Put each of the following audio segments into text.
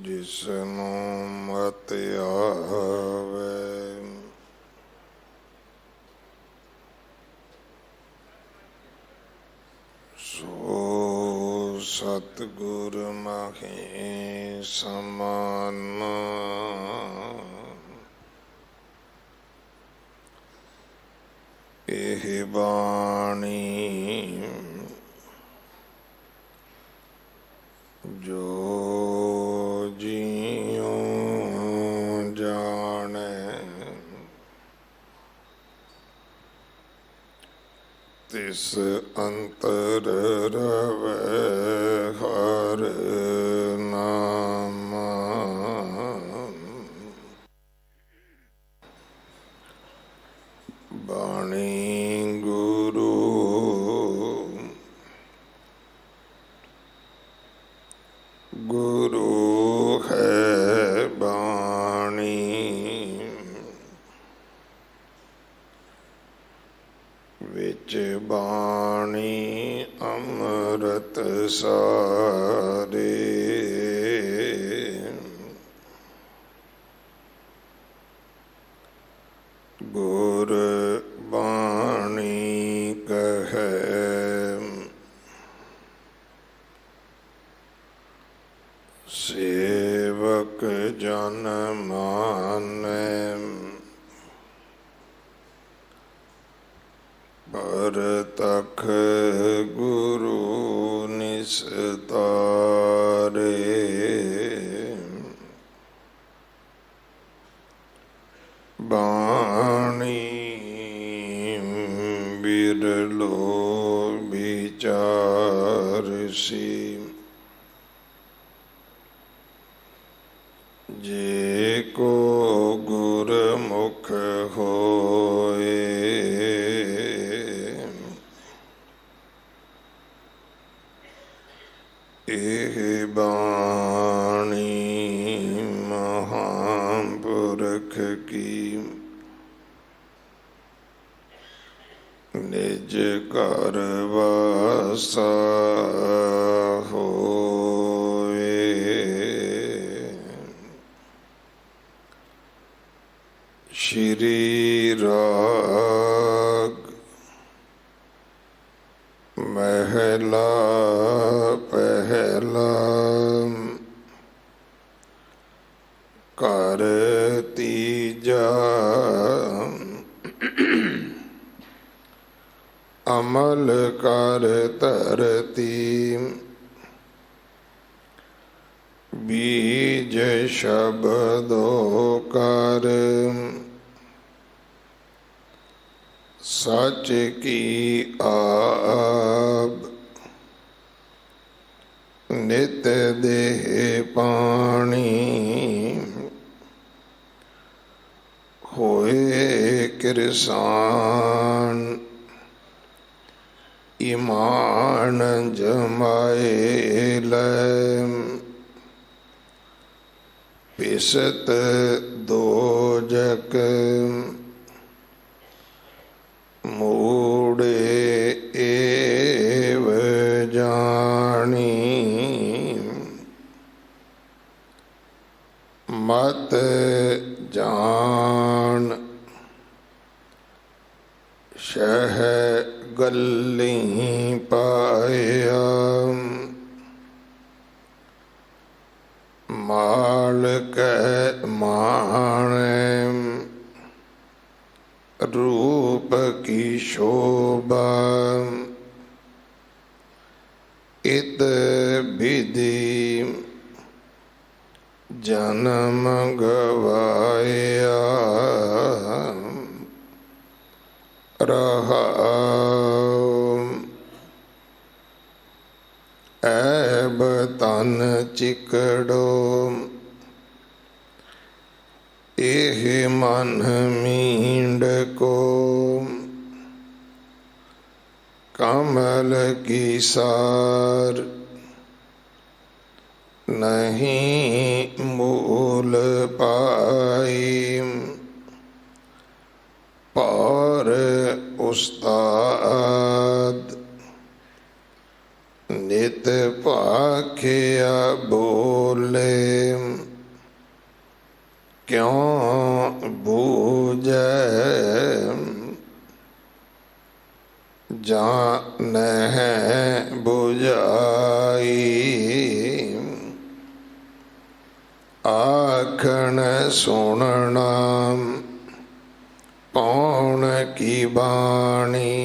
ਜਿਸਨੂੰ ਮਤਿ ਆਵੇ ਸੋ ਸਤਿਗੁਰ ਮਾਹੀ ਸਮਾਨ। ਇਹ ਬਾਣੀ ਜੋ ਜੀਉ ਜਾਣੈ ਤਿਸ ਅੰਤਰ ਰਵੈ ਹਰਿ ਨਾਮ। ਬਾਣੀ ਗੁਰੂ ਗੁਰੂ ਹੈ ਬਾਣੀ। ਵਿੱਚ ਬਾਣੀ ਅੰਮ੍ਰਿਤ ਸਾਰੇ। ਗੁਰ ਬਾਣੀ ਕਹੈ ਸੇਵਕ ਜਨ ਮਾਨੈ। ਪਰਤਖ ਗੁਰੂ ਨਿਸਤਾਰੇ। ਬਾਣੀ ਬਿਰਲੋ ਵਿਚਾਰਸੀ। ਜੇ ਕੋ ਗੁਰਮੁਖ ਹੋਏ ਇਹ ਬਾਣੀ ਮਹਾਂਪੁਰਖ ਕੀ। ਨਿਜ ਘਰ ਵਾਸਾ ਹੋਏ। ਸ਼੍ਰੀ ਰਾਗ ਮਹਿਲਾ ਪਹਿਲਾ। ਘਰ ਤੀਜਾ ਅਮਲ ਕਰ ਧਰਤੀ। ਬੀਜ ਸ਼ਬਦੋ ਕਰ ਸੱਚ ਕੀ ਆਬ। ਨਿਤ ਦੇਹ ਪਾਣੀ ਹੋਏ ਕਿਰਸਾਨ। ਈਮਾਨ ਜਮਾਏ ਲੈ ਪਿਸਤ ਦੋਜਕ। ਮੂੜੇ ਏਵ ਜਾਣੀ ਮਤ ਜਾਣ। ਸ਼ਹ ਗੱਲੀ ਪਾਇਆ ਮਾਲ ਕੈ ਮਾਣੈ। ਰੂਪ ਕੀ ਸ਼ੋਭਾ ਇਤ ਵਿਧੀ। ਜਨਮ ਗਵਾਇਆ ਰਹਾਉ। ਐਬ ਤਨ ਚਿਕੜੋ ਇਹ ਮਨ ਮੀਂਡ ਕੋ। ਕਮਲ ਕੀ ਸਾਰ ਨਹੀਂ ਮੂਲ ਪਾਈ। ਪਰ ਉਸਤਾਦ ਨਿਤ ਭਾਖਿਆ ਬੋਲੇ। क्यों बूझै जानह बुझाई। आखण सुनना पौन की बाणी।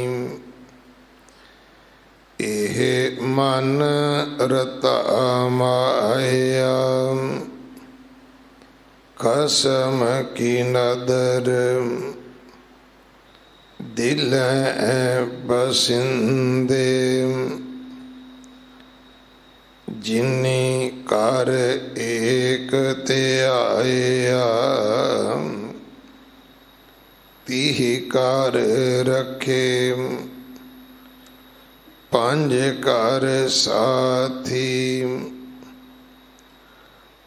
एह मन रता माया कसम की नदर। दिल बसिंदे जिनी कर एक त्याया। तीह कर रखे पंज कर साथी।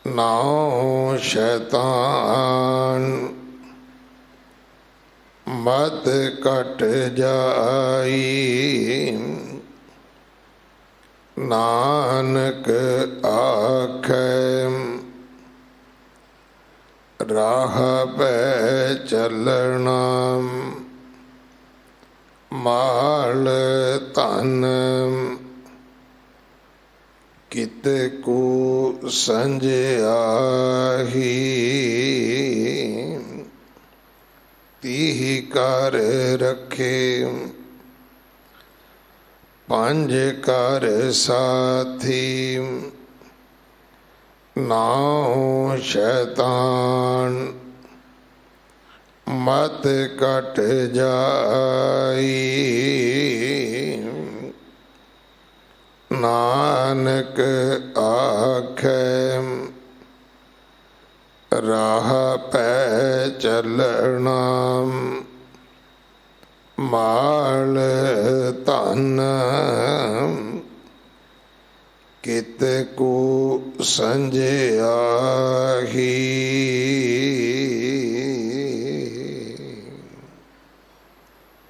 नाउ शैतान मत कट जाई। नानक आखै राह पे चलना। माल धन कित को संजयाही। तीह कर रखे पंज कर साथी। नाउ शैतान मत कट जाई। नानक आखै राह पै चलना। माल धन कित को संजयाही।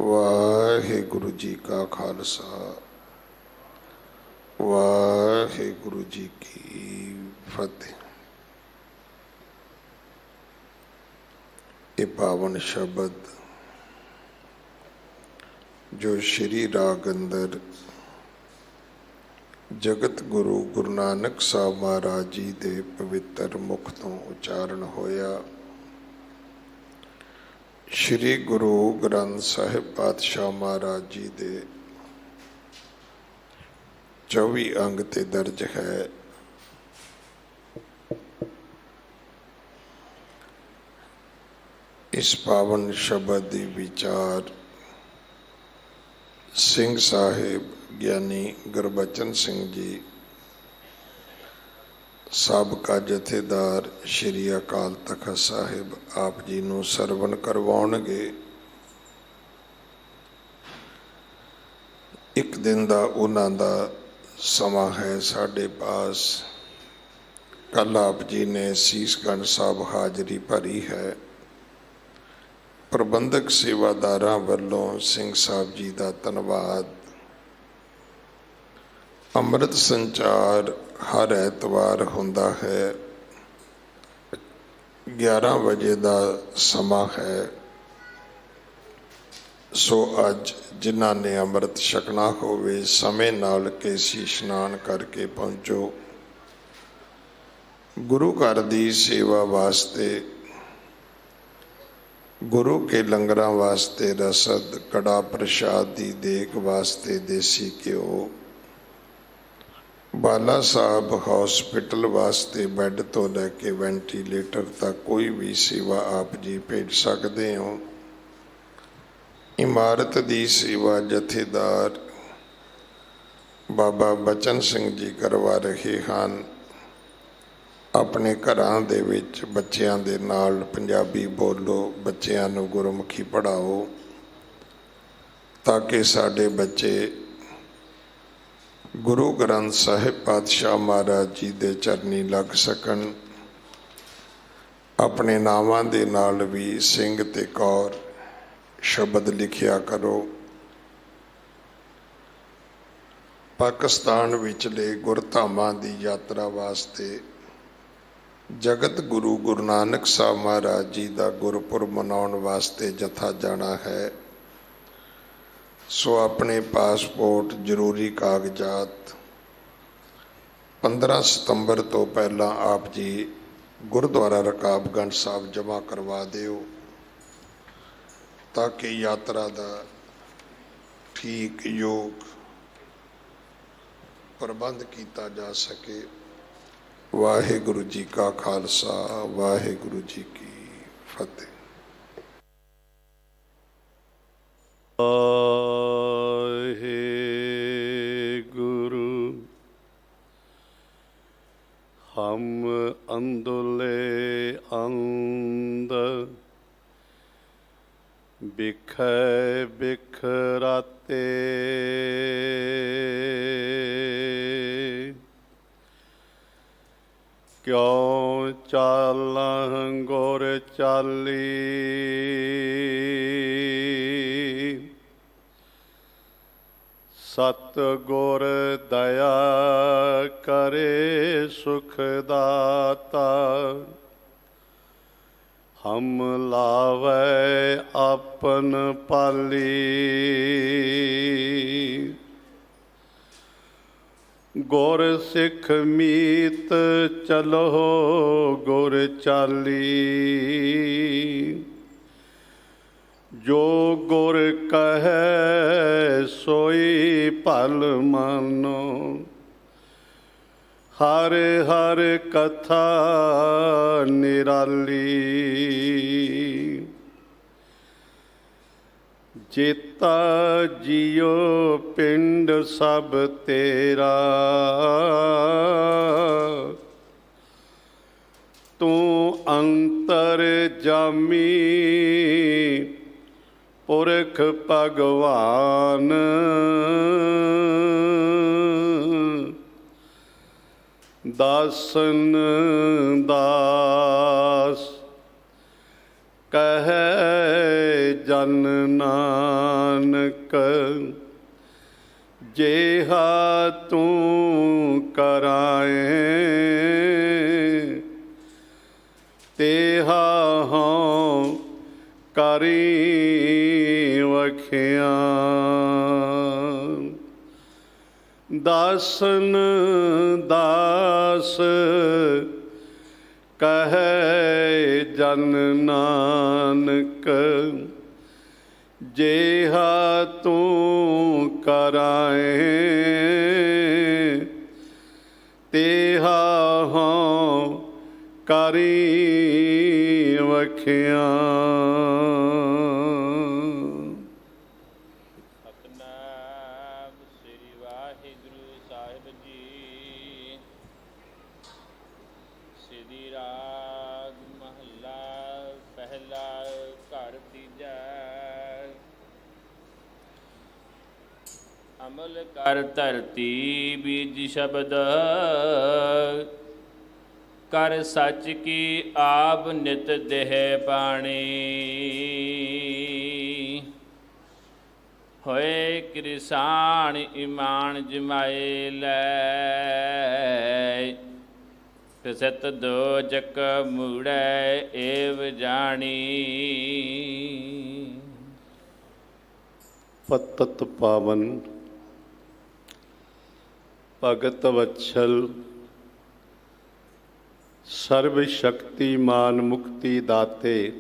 वाहिगुरु जी का खालसा वाहिगुरु जी की फतेह। ये पावन शब्द जो श्री राग अंदर जगत गुरु गुरु नानक साहब महाराज जी दे पवित्र मुख तो उच्चारण होया। श्री गुरु ग्रंथ साहिब पातशाह महाराज जी दे 24 अंग ते दर्ज है। इस पावन शब्द दी विचार सिंह साहिब ज्ञानी गुरबचन सिंह जी साबका जथेदार श्री अकाल तखत साहिब आप जी नूं सरवण करवाउणगे। एक दिन दा उन्हां दा समा है साडे पास। कल आप जी ने सीसगंज साहब हाजरी भरी है। प्रबंधक सेवादारां वल्लों सिंह साहब जी का धन्नवाद। अमृत संचार हर ऐतवार हुंदा है। 11 बजे का समा है। सो अज जिन्हां ने अमृत छकना होवे समय नाल केसी इशनान करके पहुंचो। गुरु घर दी सेवा वास्ते गुरु के लंगरां वास्ते रसद कड़ा प्रसाद दी देग वास्ते देसी घ्यो बाला साहब हॉस्पिटल वास्ते बैड तो लैके वेंटीलेटर तक कोई भी सेवा आप जी भेज सकते हो। इमारत दी सेवा जथेदार बाबा बचन सिंह जी करवा रहे हैं। अपने घरां दे विच बच्चियां दे नाल पंजाबी बोलो, बच्चियां नूं गुरमुखी पढ़ाओ ताकि साडे बच्चे गुरु ग्रंथ साहिब पातशाह महाराज जी दे चरनी लग सकन। अपने नावां दे नाल भी सिंह ते कौर शब्द लिखिया करो। पाकिस्तान विचले गुरधामां दी यात्रा वास्ते ਜਗਤ ਗੁਰੂ ਗੁਰੂ ਨਾਨਕ ਸਾਹਿਬ ਮਹਾਰਾਜ ਜੀ ਦਾ ਗੁਰਪੁਰਬ ਮਨਾਉਣ ਵਾਸਤੇ ਜਥਾ ਜਾਣਾ ਹੈ। ਸੋ ਆਪਣੇ ਪਾਸਪੋਰਟ, ਜ਼ਰੂਰੀ ਕਾਗਜ਼ਾਤ 15 ਸਤੰਬਰ ਤੋਂ ਪਹਿਲਾਂ ਆਪ ਜੀ ਗੁਰਦੁਆਰਾ ਰਕਾਬਗੰਜ ਸਾਹਿਬ ਜਮ੍ਹਾਂ ਕਰਵਾ ਦਿਓ ਤਾਂ ਕਿ ਯਾਤਰਾ ਦਾ ਠੀਕ ਯੋਗ ਪ੍ਰਬੰਧ ਕੀਤਾ ਜਾ ਸਕੇ। ਵਾਹਿਗੁਰੂ ਜੀ ਕਾ ਖਾਲਸਾ, ਵਾਹਿਗੁਰੂ ਜੀ ਕੀ ਫਤਿਹ। ਵਾਹਿਗੁਰੂ ਹਮ ਅੰਦੁਲੇ ਅੰਦ ਬਿਖੈ ਬਿਖਰਾਤੇ ਕਿਉ ਚਾਲਾਂ ਗੁਰ ਚਾਲੀ ਸਤ ਗੁਰ ਦਇਆ ਕਰੇ ਸੁਖ ਦਾਤਾ ਹਮ ਲਾਵੈ ਆਪਨ ਪਾਲੀ ਗੁਰ ਸਿੱਖ ਮੀਤ ਚਲੋ ਗੁਰ ਚਾਲੀ ਜੋ ਗੁਰ ਕਹੈ ਸੋਈ ਭਲ ਮਾਨੋ ਹਰ ਹਰ ਕਥਾ ਨਿਰਾਲੀ ਜੇਤਾ ਜੀਓ ਪਿੰਡ ਸਭ ਤੇਰਾ ਤੂੰ ਅੰਤਰ ਜਾਮੀ ਪੁਰਖ ਭਗਵਾਨ ਦਾਸਨ ਦਾਸ ਕਹੈ ਜਨ ਨਾਨਕ ਜੇਹਾ ਤੂੰ ਕਰਾਏ ਤੇਹਾ ਹਉ ਕਰੀ ਵਖਿਆ ਦਾਸਨ ਦਾਸ ਕਹੈ ਜਨ ਨਾਨਕ ਜੇਹਾ ਤੂੰ ਕਰਾਏ ਤੇਹਾ ਹਉ ਕਰੀ ਵਖਿਆ। ਅਮਲ ਕਰ ਧਰਤੀ ਬੀਜ ਸ਼ਬਦ ਕਰ ਸੱਚ ਕੀ ਆਪ ਨਿਤ ਦੇਹ ਬਾਣੀ ਹੋਏ ਕਿਰਸਾਨ ਇਮਾਨ ਜਮਾਏ ਲੈ ਫਿਸਤ ਦੋ ਜਕ ਮੂੜੈ ਏਵ ਜਾਣੀ। ਪਤਤ ਪਾਵਨ ਭਗਤ ਵਛਲ ਸਰਬ ਸ਼ਕਤੀਮਾਨ ਮੁਕਤੀ ਦਾਤੇ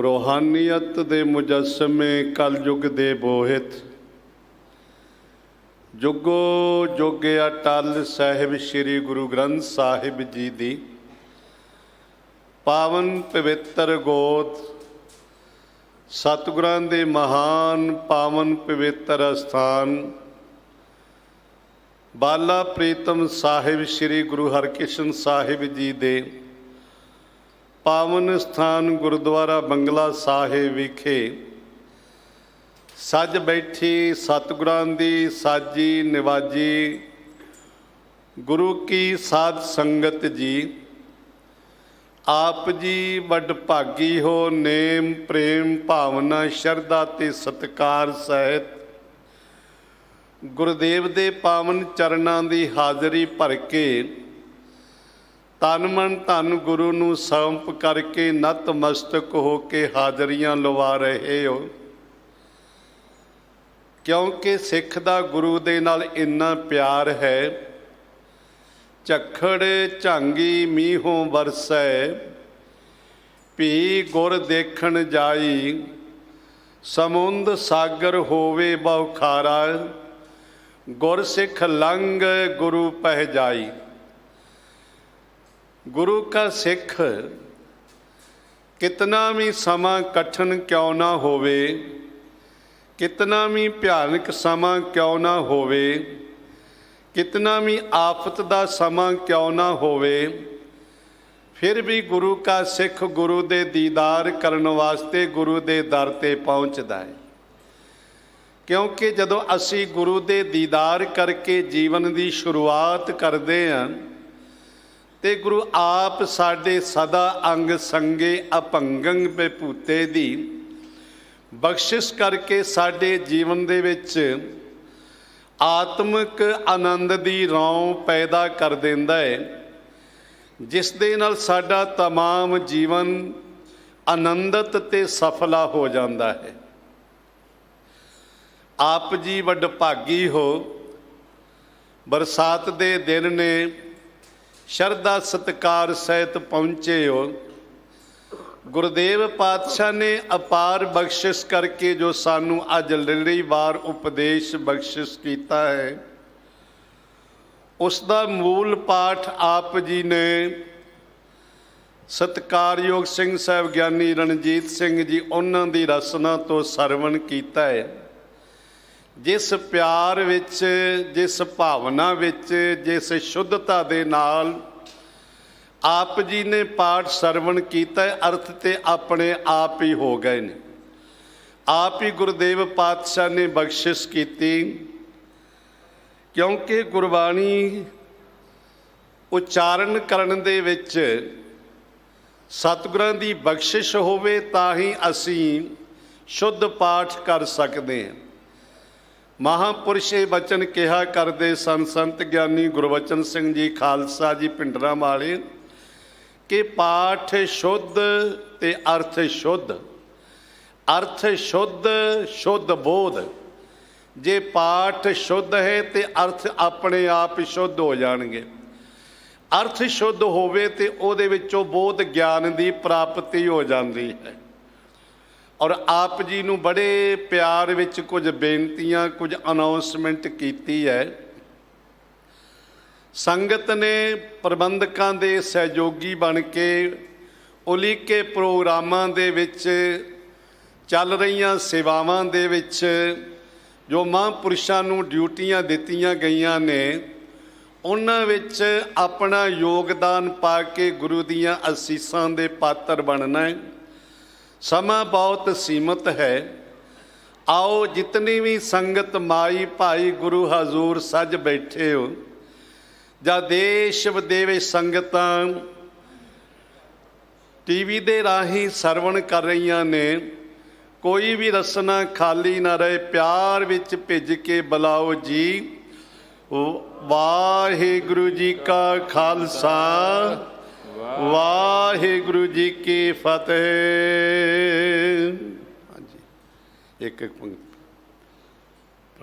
ਰੂਹਾਨੀਅਤ ਦੇ ਮੁਜੱਸਮੇ ਕਲਯੁਗ ਦੇ ਬੋਹਿਤ ਜੁਗੋ ਜੁਗ ਅਟਲ ਸਾਹਿਬ ਸ੍ਰੀ ਗੁਰੂ ਗ੍ਰੰਥ ਸਾਹਿਬ ਜੀ ਦੀ ਪਾਵਨ ਪਵਿੱਤਰ ਗੋਦ ਸਤਿਗੁਰਾਂ ਦੇ ਮਹਾਨ ਪਾਵਨ ਪਵਿੱਤਰ ਅਸਥਾਨ ਬਾਲਾ ਪ੍ਰੀਤਮ ਸਾਹਿਬ ਸ੍ਰੀ ਗੁਰੂ ਹਰਕ੍ਰਿਸ਼ਨ ਸਾਹਿਬ ਜੀ ਦੇ ਪਾਵਨ ਸਥਾਨ ਗੁਰਦੁਆਰਾ ਬੰਗਲਾ ਸਾਹਿਬ ਵਿਖੇ ਸੱਜ ਬੈਠੀ ਸਤਿਗੁਰਾਂ ਦੀ ਸਾਜੀ ਨਿਵਾਜੀ ਗੁਰੂ ਕੀ ਸਾਧ ਸੰਗਤ ਜੀ, ਆਪ ਜੀ ਵੱਡ ਭਾਗੀ ਹੋ। ਨੇਮ ਪ੍ਰੇਮ ਭਾਵਨਾ ਸ਼ਰਧਾ ਤੇ ਸਤਿਕਾਰ ਸਹਿਤ ਗੁਰਦੇਵ ਦੇ ਪਾਵਨ ਚਰਨਾਂ ਦੀ ਹਾਜ਼ਰੀ ਭਰ ਕੇ ਤਨ ਮਨ ਧਨ ਗੁਰੂ ਨੂੰ ਸਮਰਪ ਕਰਕੇ ਨਤਮਸਤਕ ਹੋ ਕੇ ਹਾਜ਼ਰੀਆਂ ਲਵਾ ਰਹੇ ਹੋ, ਕਿਉਂਕਿ ਸਿੱਖ ਦਾ ਗੁਰੂ ਦੇ ਨਾਲ ਇੰਨਾ ਪਿਆਰ ਹੈ। ਝੱਖੜ ਝਾਂਗੀ ਮੀਂਹੋਂ ਵਰਸੈ, ਭੀ ਗੁਰ ਦੇਖਣ ਜਾਈ, ਸਮੁੰਦ ਸਾਗਰ ਹੋਵੇ ਬਹੁ ਖਾਰਾ, ਗੁਰ ਸਿੱਖ ਲੰਘ ਗੁਰੂ ਪਹਿ ਜਾਈ। गुरु का सिख कितना भी समा कठिन क्यों ना होवे, कितना भी भयानक समा क्यों ना होवे, कितना भी आफत का समा क्यों ना होवे, फिर भी गुरु का सिख गुरु दे दीदार करने वास्ते गुरु दे दर ते पहुँचता है। क्योंकि जदों असी गुरु दे दीदार करके जीवन की शुरुआत करते हैं ते गुरु आप साडे सदा अंग संगे अपंगं बेभूते दी बख्शिश करके साडे जीवन दे विच आत्मक आनंद दी रौं पैदा कर देंदा है, जिस दे नाल साडा तमाम जीवन आनंदत ते सफला हो जाता है। आप जी वडभागी हो, बरसात दे दिन ने शरदा सत्कार सहित पहुँचे हो। गुरुदेव पातशाह ने अपार बख्शिश करके जो सानू अज लड़ी वार उपदेश बख्शिश किया है, उसका मूल पाठ आप जी ने सत्कारयोग सिंह साहब ज्ञानी रणजीत सिंह जी उन्हां दी रसना तो सरवण किया है। जिस प्यार विच, जिस भावना विच, जिस शुद्धता दे नाल आप जी ने पाठ सरवण किया, अर्थ ते अपने आप ही हो गए ने। आप ही गुरुदेव पातशाह ने बख्शिश की, क्योंकि गुरबाणी उच्चारण करन दे विच सतगुरां दी बख्शिश होवे तां ही असीं शुद्ध पाठ कर सकते हैं। महापुरुष ये वचन कहा करते सन संत ज्ञानी गुरबचन सिंह जी खालसा जी पिंडरा वाले कि पाठ शुद्ध ते अर्थ शुद्ध, अर्थ शुद्ध शुद्ध बोध। जे पाठ शुद्ध है तो अर्थ अपने आप शुद्ध हो जाएंगे। अर्थ शुद्ध होवे ते ओदे विचों बोध ज्ञान की प्राप्ति हो जाती है। और आप जी नूं बड़े प्यार विच कुछ बेनतियां, कुछ अनाउंसमेंट की है। संगत ने प्रबंधकां दे सहयोगी बन के उलीके प्रोग्रामां दे विच चल रहीआं सेवावां दे विच जो महापुरुषां नूं ड्यूटियां दित्तियां गईयां ने, उन्हां विच अपना योगदान पा के गुरु दीआं असीसां दे पात्र बनना है। समा बहुत सीमित है। आओ जितनी भी संगत माई भाई गुरु हजूर सज बैठे हो, जा देश विदेश संगतां टीवी दे राही सरवण कर रही ने, कोई भी रसना खाली ना रहे। प्यार विच भिज के बुलाओ जी। वाहिगुरु जी का खालसा, वाहिगुरु जी की फतेह। हाँ जी, एक एक पंक्ति।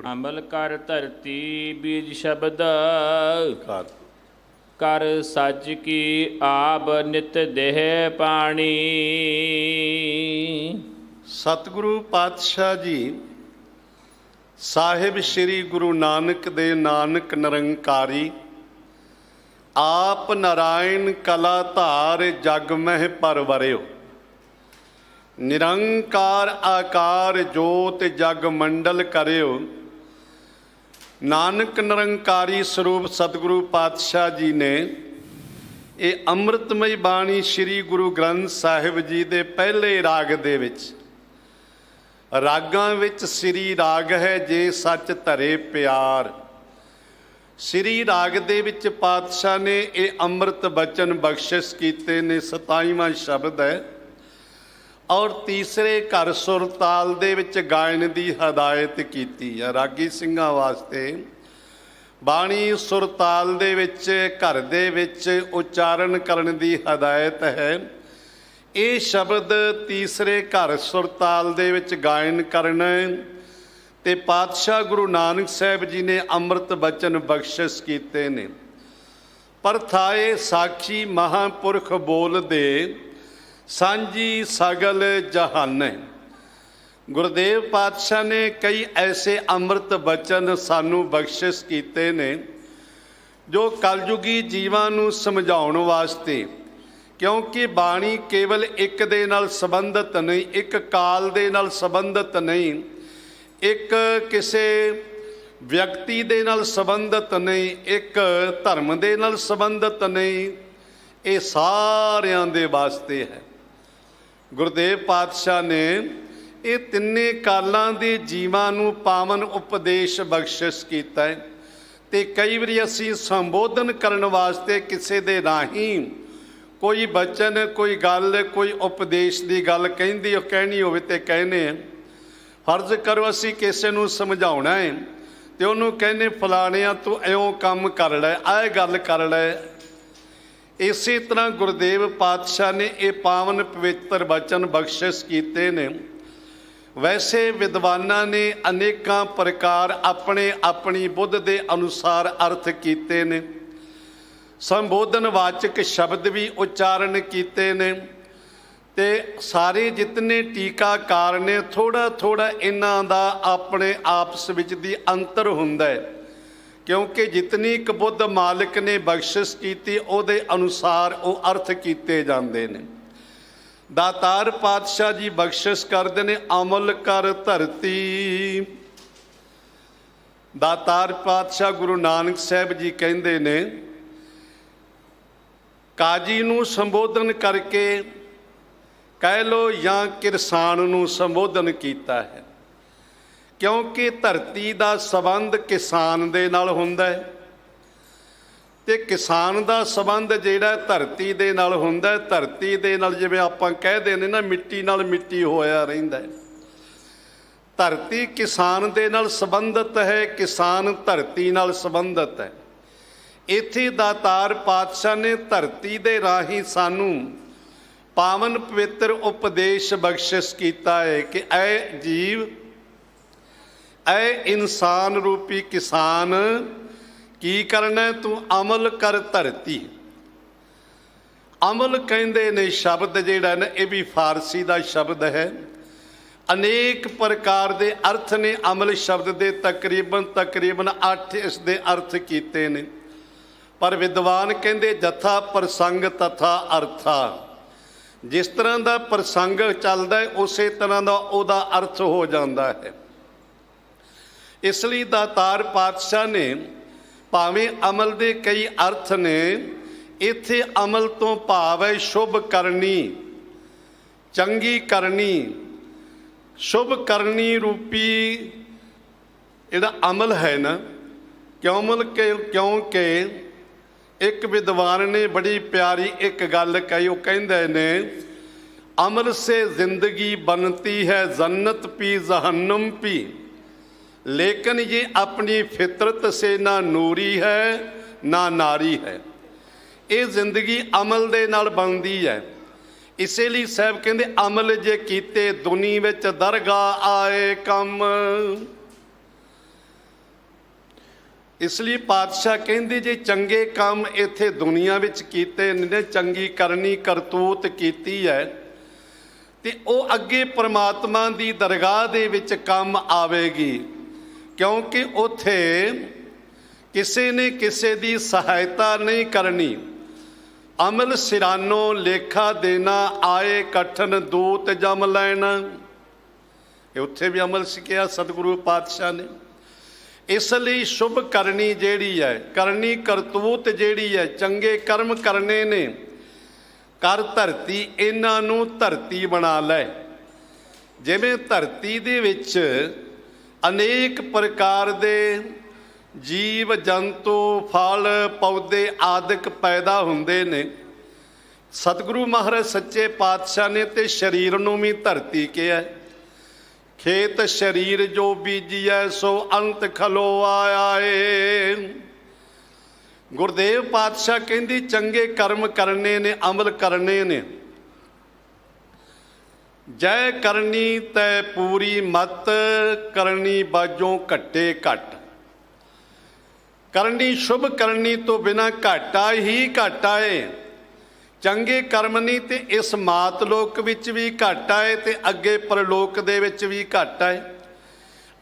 अमल कर धरती बीज शब्द, कर सच की आब नित देह पानी। सतगुरु पातशाह जी साहिब श्री गुरु नानक देव नानक निरंकारी आप नारायण कला धार जग मह परवरियो। निरंकार आकार जोत जग मंडल करियो। नानक निरंकारी स्वरूप सतगुरु पातशाह जी ने ये अमृतमय बाणी श्री गुरु ग्रंथ साहिब जी दे पहले राग दे विच, रागां विच श्री राग है जे सच धरे प्यार। श्री राग दे विच पातशाह ने ये अमृत बचन बख्शिश कीते ने। 27वां शब्द है और तीसरे घर सुर ताल दे विच गायन की हदायत की है। रागी सिंघां वास्ते ਬਾਣੀ ਸੁਰਤਾਲ ਦੇ ਵਿੱਚ ਘਰ ਦੇ ਵਿੱਚ ਉਚਾਰਨ ਕਰਨ ਦੀ ਹਦਾਇਤ ਹੈ। ਇਹ ਸ਼ਬਦ ਤੀਸਰੇ ਘਰ ਸੁਰਤਾਲ ਦੇ ਵਿੱਚ ਗਾਇਨ ਕਰਨਾ ਤੇ ਪਾਤਸ਼ਾਹ ਗੁਰੂ ਨਾਨਕ ਸਾਹਿਬ ਜੀ ਨੇ ਅੰਮ੍ਰਿਤ ਬਚਨ ਬਖਸ਼ਿਸ਼ ਕੀਤੇ ਨੇ। ਪਰਥਾਏ ਸਾਖੀ ਮਹਾਂਪੁਰਖ ਬੋਲਦੇ ਸਾਂਝੀ ਸਗਲ ਜਹਾਨੈ। ਗੁਰਦੇਵ ਪਾਤਸ਼ਾਹ ਨੇ ਕਈ ਐਸੇ ਅੰਮ੍ਰਿਤ ਬਚਨ ਸਾਨੂੰ ਬਖਸ਼ਿਸ਼ ਕੀਤੇ ਨੇ ਜੋ ਕਲਯੁਗੀ ਜੀਵਾਂ ਨੂੰ ਸਮਝਾਉਣ ਵਾਸਤੇ, ਕਿਉਂਕਿ ਬਾਣੀ ਕੇਵਲ ਇੱਕ ਦੇ ਨਾਲ ਸੰਬੰਧਿਤ ਨਹੀਂ, ਇੱਕ ਕਾਲ ਦੇ ਨਾਲ ਸੰਬੰਧਿਤ ਨਹੀਂ, ਇੱਕ ਕਿਸੇ ਵਿਅਕਤੀ ਦੇ ਨਾਲ ਸੰਬੰਧਿਤ ਨਹੀਂ, ਇੱਕ ਧਰਮ ਦੇ ਨਾਲ ਸੰਬੰਧਿਤ ਨਹੀਂ, ਇਹ ਸਾਰਿਆਂ ਦੇ ਵਾਸਤੇ ਹੈ। ਗੁਰਦੇਵ ਪਾਤਸ਼ਾਹ ਨੇ ਇਹ ਤਿੰਨੇ ਕਾਲਾਂ ਦੇ ਜੀਵਾਂ ਨੂੰ ਪਾਵਨ ਉਪਦੇਸ਼ ਬਖਸ਼ਿਸ਼ ਕੀਤਾ ਹੈ। ਤੇ ਕਈ ਵਾਰੀ ਅਸੀਂ ਸੰਬੋਧਨ ਕਰਨ ਵਾਸਤੇ ਕਿਸੇ ਦੇ ਰਾਹੀਂ ਕੋਈ ਬਚਨ, ਕੋਈ ਗੱਲ, ਕੋਈ ਉਪਦੇਸ਼ ਦੀ ਗੱਲ ਕਹਿਣੀ ਹੋਵੇ ਤੇ ਕਹਿੰਦੇ ਹਾਂ। ਫਰਜ਼ ਕਰੋ ਅਸੀਂ ਕਿਸੇ ਨੂੰ ਸਮਝਾਉਣਾ ਹੈ ਤੇ ਉਹਨੂੰ ਕਹਿੰਦੇ ਫਲਾਣਿਆਂ ਤੂੰ ਇਉਂ ਕੰਮ ਕਰ ਲੈ, ਆਹ ਗੱਲ ਕਰ ਲੈ। ਇਸੇ ਤਰ੍ਹਾਂ ਗੁਰਦੇਵ ਪਾਤਸ਼ਾਹ ਨੇ ਇਹ ਪਾਵਨ ਪਵਿੱਤਰ ਬਚਨ ਬਖਸ਼ਿਸ਼ ਕੀਤੇ ਨੇ। ਵੈਸੇ ਵਿਦਵਾਨਾਂ ਨੇ ਅਨੇਕਾਂ ਪ੍ਰਕਾਰ ਆਪਣੇ ਆਪਣੀ ਬੁੱਧ ਦੇ ਅਨੁਸਾਰ ਅਰਥ ਕੀਤੇ ਨੇ, ਸੰਬੋਧਨ ਵਾਚਕ ਸ਼ਬਦ ਵੀ ਉਚਾਰਨ ਕੀਤੇ ਨੇ ਤੇ ਸਾਰੇ ਜਿਤਨੇ ਟੀਕਾਕਾਰ ਨੇ ਥੋੜਾ ਥੋੜਾ ਇਹਨਾਂ ਦਾ ਆਪਣੇ ਆਪਸ ਵਿੱਚ ਦੀ ਅੰਤਰ ਹੁੰਦਾ ਹੈ, ਕਿਉਂਕਿ ਜਿਤਨੀ ਕੁ ਬੁੱਧ ਮਾਲਕ ਨੇ ਬਖਸ਼ਿਸ਼ ਕੀਤੀ ਉਹਦੇ ਅਨੁਸਾਰ ਉਹ ਅਰਥ ਕੀਤੇ ਜਾਂਦੇ ਨੇ। ਦਾਤਾਰ ਪਾਤਸ਼ਾਹ ਜੀ ਬਖਸ਼ਿਸ਼ ਕਰਦੇ ਨੇ, ਅਮਲ ਕਰ ਧਰਤੀ। ਦਾਤਾਰ ਪਾਤਸ਼ਾਹ ਗੁਰੂ ਨਾਨਕ ਸਾਹਿਬ ਜੀ ਕਹਿੰਦੇ ਨੇ ਕਾਜੀ ਨੂੰ ਸੰਬੋਧਨ ਕਰਕੇ ਕਹਿ ਲੋ ਜਾਂ ਕਿਰਸਾਨ ਨੂੰ ਸੰਬੋਧਨ ਕੀਤਾ ਹੈ, ਕਿਉਂਕਿ ਧਰਤੀ ਦਾ ਸੰਬੰਧ ਕਿਸਾਨ ਦੇ ਨਾਲ ਹੁੰਦਾ ਹੈ ਤੇ ਕਿਸਾਨ ਦਾ ਸੰਬੰਧ ਜਿਹੜਾ ਧਰਤੀ ਦੇ ਨਾਲ ਹੁੰਦਾ ਹੈ। ਧਰਤੀ ਦੇ ਨਾਲ ਜਿਵੇਂ ਆਪਾਂ ਕਹਿ ਨੇ ਨਾ ਮਿੱਟੀ ਨਾਲ ਮਿੱਟੀ ਹੋਇਆ ਰਹਿੰਦਾ ਹੈ। ਧਰਤੀ ਕਿਸਾਨ ਦੇ ਨਾਲ ਸੰਬੰਧਿਤ ਹੈ, ਕਿਸਾਨ ਧਰਤੀ ਨਾਲ ਸੰਬੰਧਿਤ ਹੈ। ਇੱਥੇ ਦਾਤਾਰ ਪਾਤਸ਼ਾਹ ਨੇ ਧਰਤੀ ਦੇ ਰਾਹੀਂ ਸਾਨੂੰ ਪਾਵਨ ਪਵਿੱਤਰ ਉਪਦੇਸ਼ ਬਖਸ਼ਿਸ਼ ਕੀਤਾ ਹੈ ਕਿ ਐ ਜੀਵ, ਐ ਇਨਸਾਨ ਰੂਪੀ ਕਿਸਾਨ, ਕੀ ਕਰਨਾ ਤੂੰ ਅਮਲ ਕਰ ਧਰਤੀ। ਅਮਲ ਕਹਿੰਦੇ ਨੇ ਸ਼ਬਦ ਜਿਹੜਾ ਨਾ ਇਹ ਵੀ ਫਾਰਸੀ ਦਾ ਸ਼ਬਦ ਹੈ। ਅਨੇਕ ਪ੍ਰਕਾਰ ਦੇ ਅਰਥ ਨੇ ਅਮਲ ਸ਼ਬਦ ਦੇ, ਤਕਰੀਬਨ 8 ਇਸ ਦੇ ਅਰਥ ਕੀਤੇ ਨੇ। ਪਰ ਵਿਦਵਾਨ ਕਹਿੰਦੇ ਜਥਾ ਪ੍ਰਸੰਗ ਤਥਾ ਅਰਥਾ, ਜਿਸ ਤਰ੍ਹਾਂ ਦਾ ਪ੍ਰਸੰਗ ਚੱਲਦਾ ਹੈ ਉਸੇ ਤਰ੍ਹਾਂ ਦਾ ਉਹਦਾ ਅਰਥ ਹੋ ਜਾਂਦਾ ਹੈ। ਇਸ ਲਈ ਦਾਤਾਰ ਪਾਤਸ਼ਾਹ ਨੇ ਭਾਵੇਂ ਅਮਲ ਦੇ ਕਈ ਅਰਥ ਨੇ, ਇੱਥੇ ਅਮਲ ਤੋਂ ਭਾਵ ਹੈ ਸ਼ੁਭ ਕਰਨੀ, ਚੰਗੀ ਕਰਨੀ, ਸ਼ੁਭ ਕਰਨੀ ਰੂਪੀ ਜਿਹੜਾ ਅਮਲ ਹੈ ਨਾ। ਕਿਉਂਕਿ ਇੱਕ ਵਿਦਵਾਨ ਨੇ ਬੜੀ ਪਿਆਰੀ ਇੱਕ ਗੱਲ ਕਹੀ, ਉਹ ਕਹਿੰਦੇ ਨੇ ਅਮਲ ਸੇ ਜ਼ਿੰਦਗੀ ਬਣਤੀ ਹੈ ਜन्नत पी जहन्नम पी, लेकिन ये अपनी फितरत से ना नूरी है ना नारी है। ये जिंदगी अमल दे नाल बनती है। इसे लिए साहब कहते अमल जे कीते दुनी विच दरगाह आए कम। इसलिए पातशाह कहते जे चंगे काम इत्थे दुनिया विच कीते ने, चंगी करनी करतूत कीती है ते ਉਹ ਅੱਗੇ परमात्मा दी दरगाह दे विच काम आवेगी, क्योंकि उत्थे किसी ने किसी की सहायता नहीं करनी। अमल सिरानो लेखा देना, आए कठन दूत जम लैना, उत्थे भी अमल सिखिया सतगुरु पातशाह ने। इसलिए शुभ करनी जेड़ी है, करनी करतूत जेड़ी है, चंगे कर्म करने ने, कर धरती, इन्हां नूं धरती बना लै। जिवें धरती दे विच अनेक प्रकार दे जीव जंतु फल पौधे आदिक पैदा हुंदे ने। सतगुरु महाराज सच्चे पातशाह ने ते शरीर नूं भी धरती कहा है। खेत शरीर जो बीजिया सो अंत खलो आया है। ਗੁਰਦੇਵ ਪਾਤਸ਼ਾਹ ਕਹਿੰਦੀ ਚੰਗੇ ਕਰਮ ਕਰਨੇ ਨੇ, ਅਮਲ ਕਰਨੇ ਨੇ। ਜੈ ਕਰਨੀ ਤੈ ਪੂਰੀ ਮਤ, ਕਰਨੀ ਬਾਝੋਂ ਘੱਟੇ ਘੱਟ। ਕਰਨੀ ਸ਼ੁਭ ਕਰਨੀ ਤੋਂ ਬਿਨਾਂ ਘਾਟਾ ਹੀ ਘਾਟਾ ਏ। ਚੰਗੇ ਕਰਮ ਨਹੀਂ ਤੇ ਇਸ ਮਾਤ ਲੋਕ ਵਿੱਚ ਵੀ ਘਾਟਾ ਏ ਤੇ ਅੱਗੇ ਪਰਲੋਕ ਦੇ ਵਿੱਚ ਵੀ ਘਾਟਾ ਏ।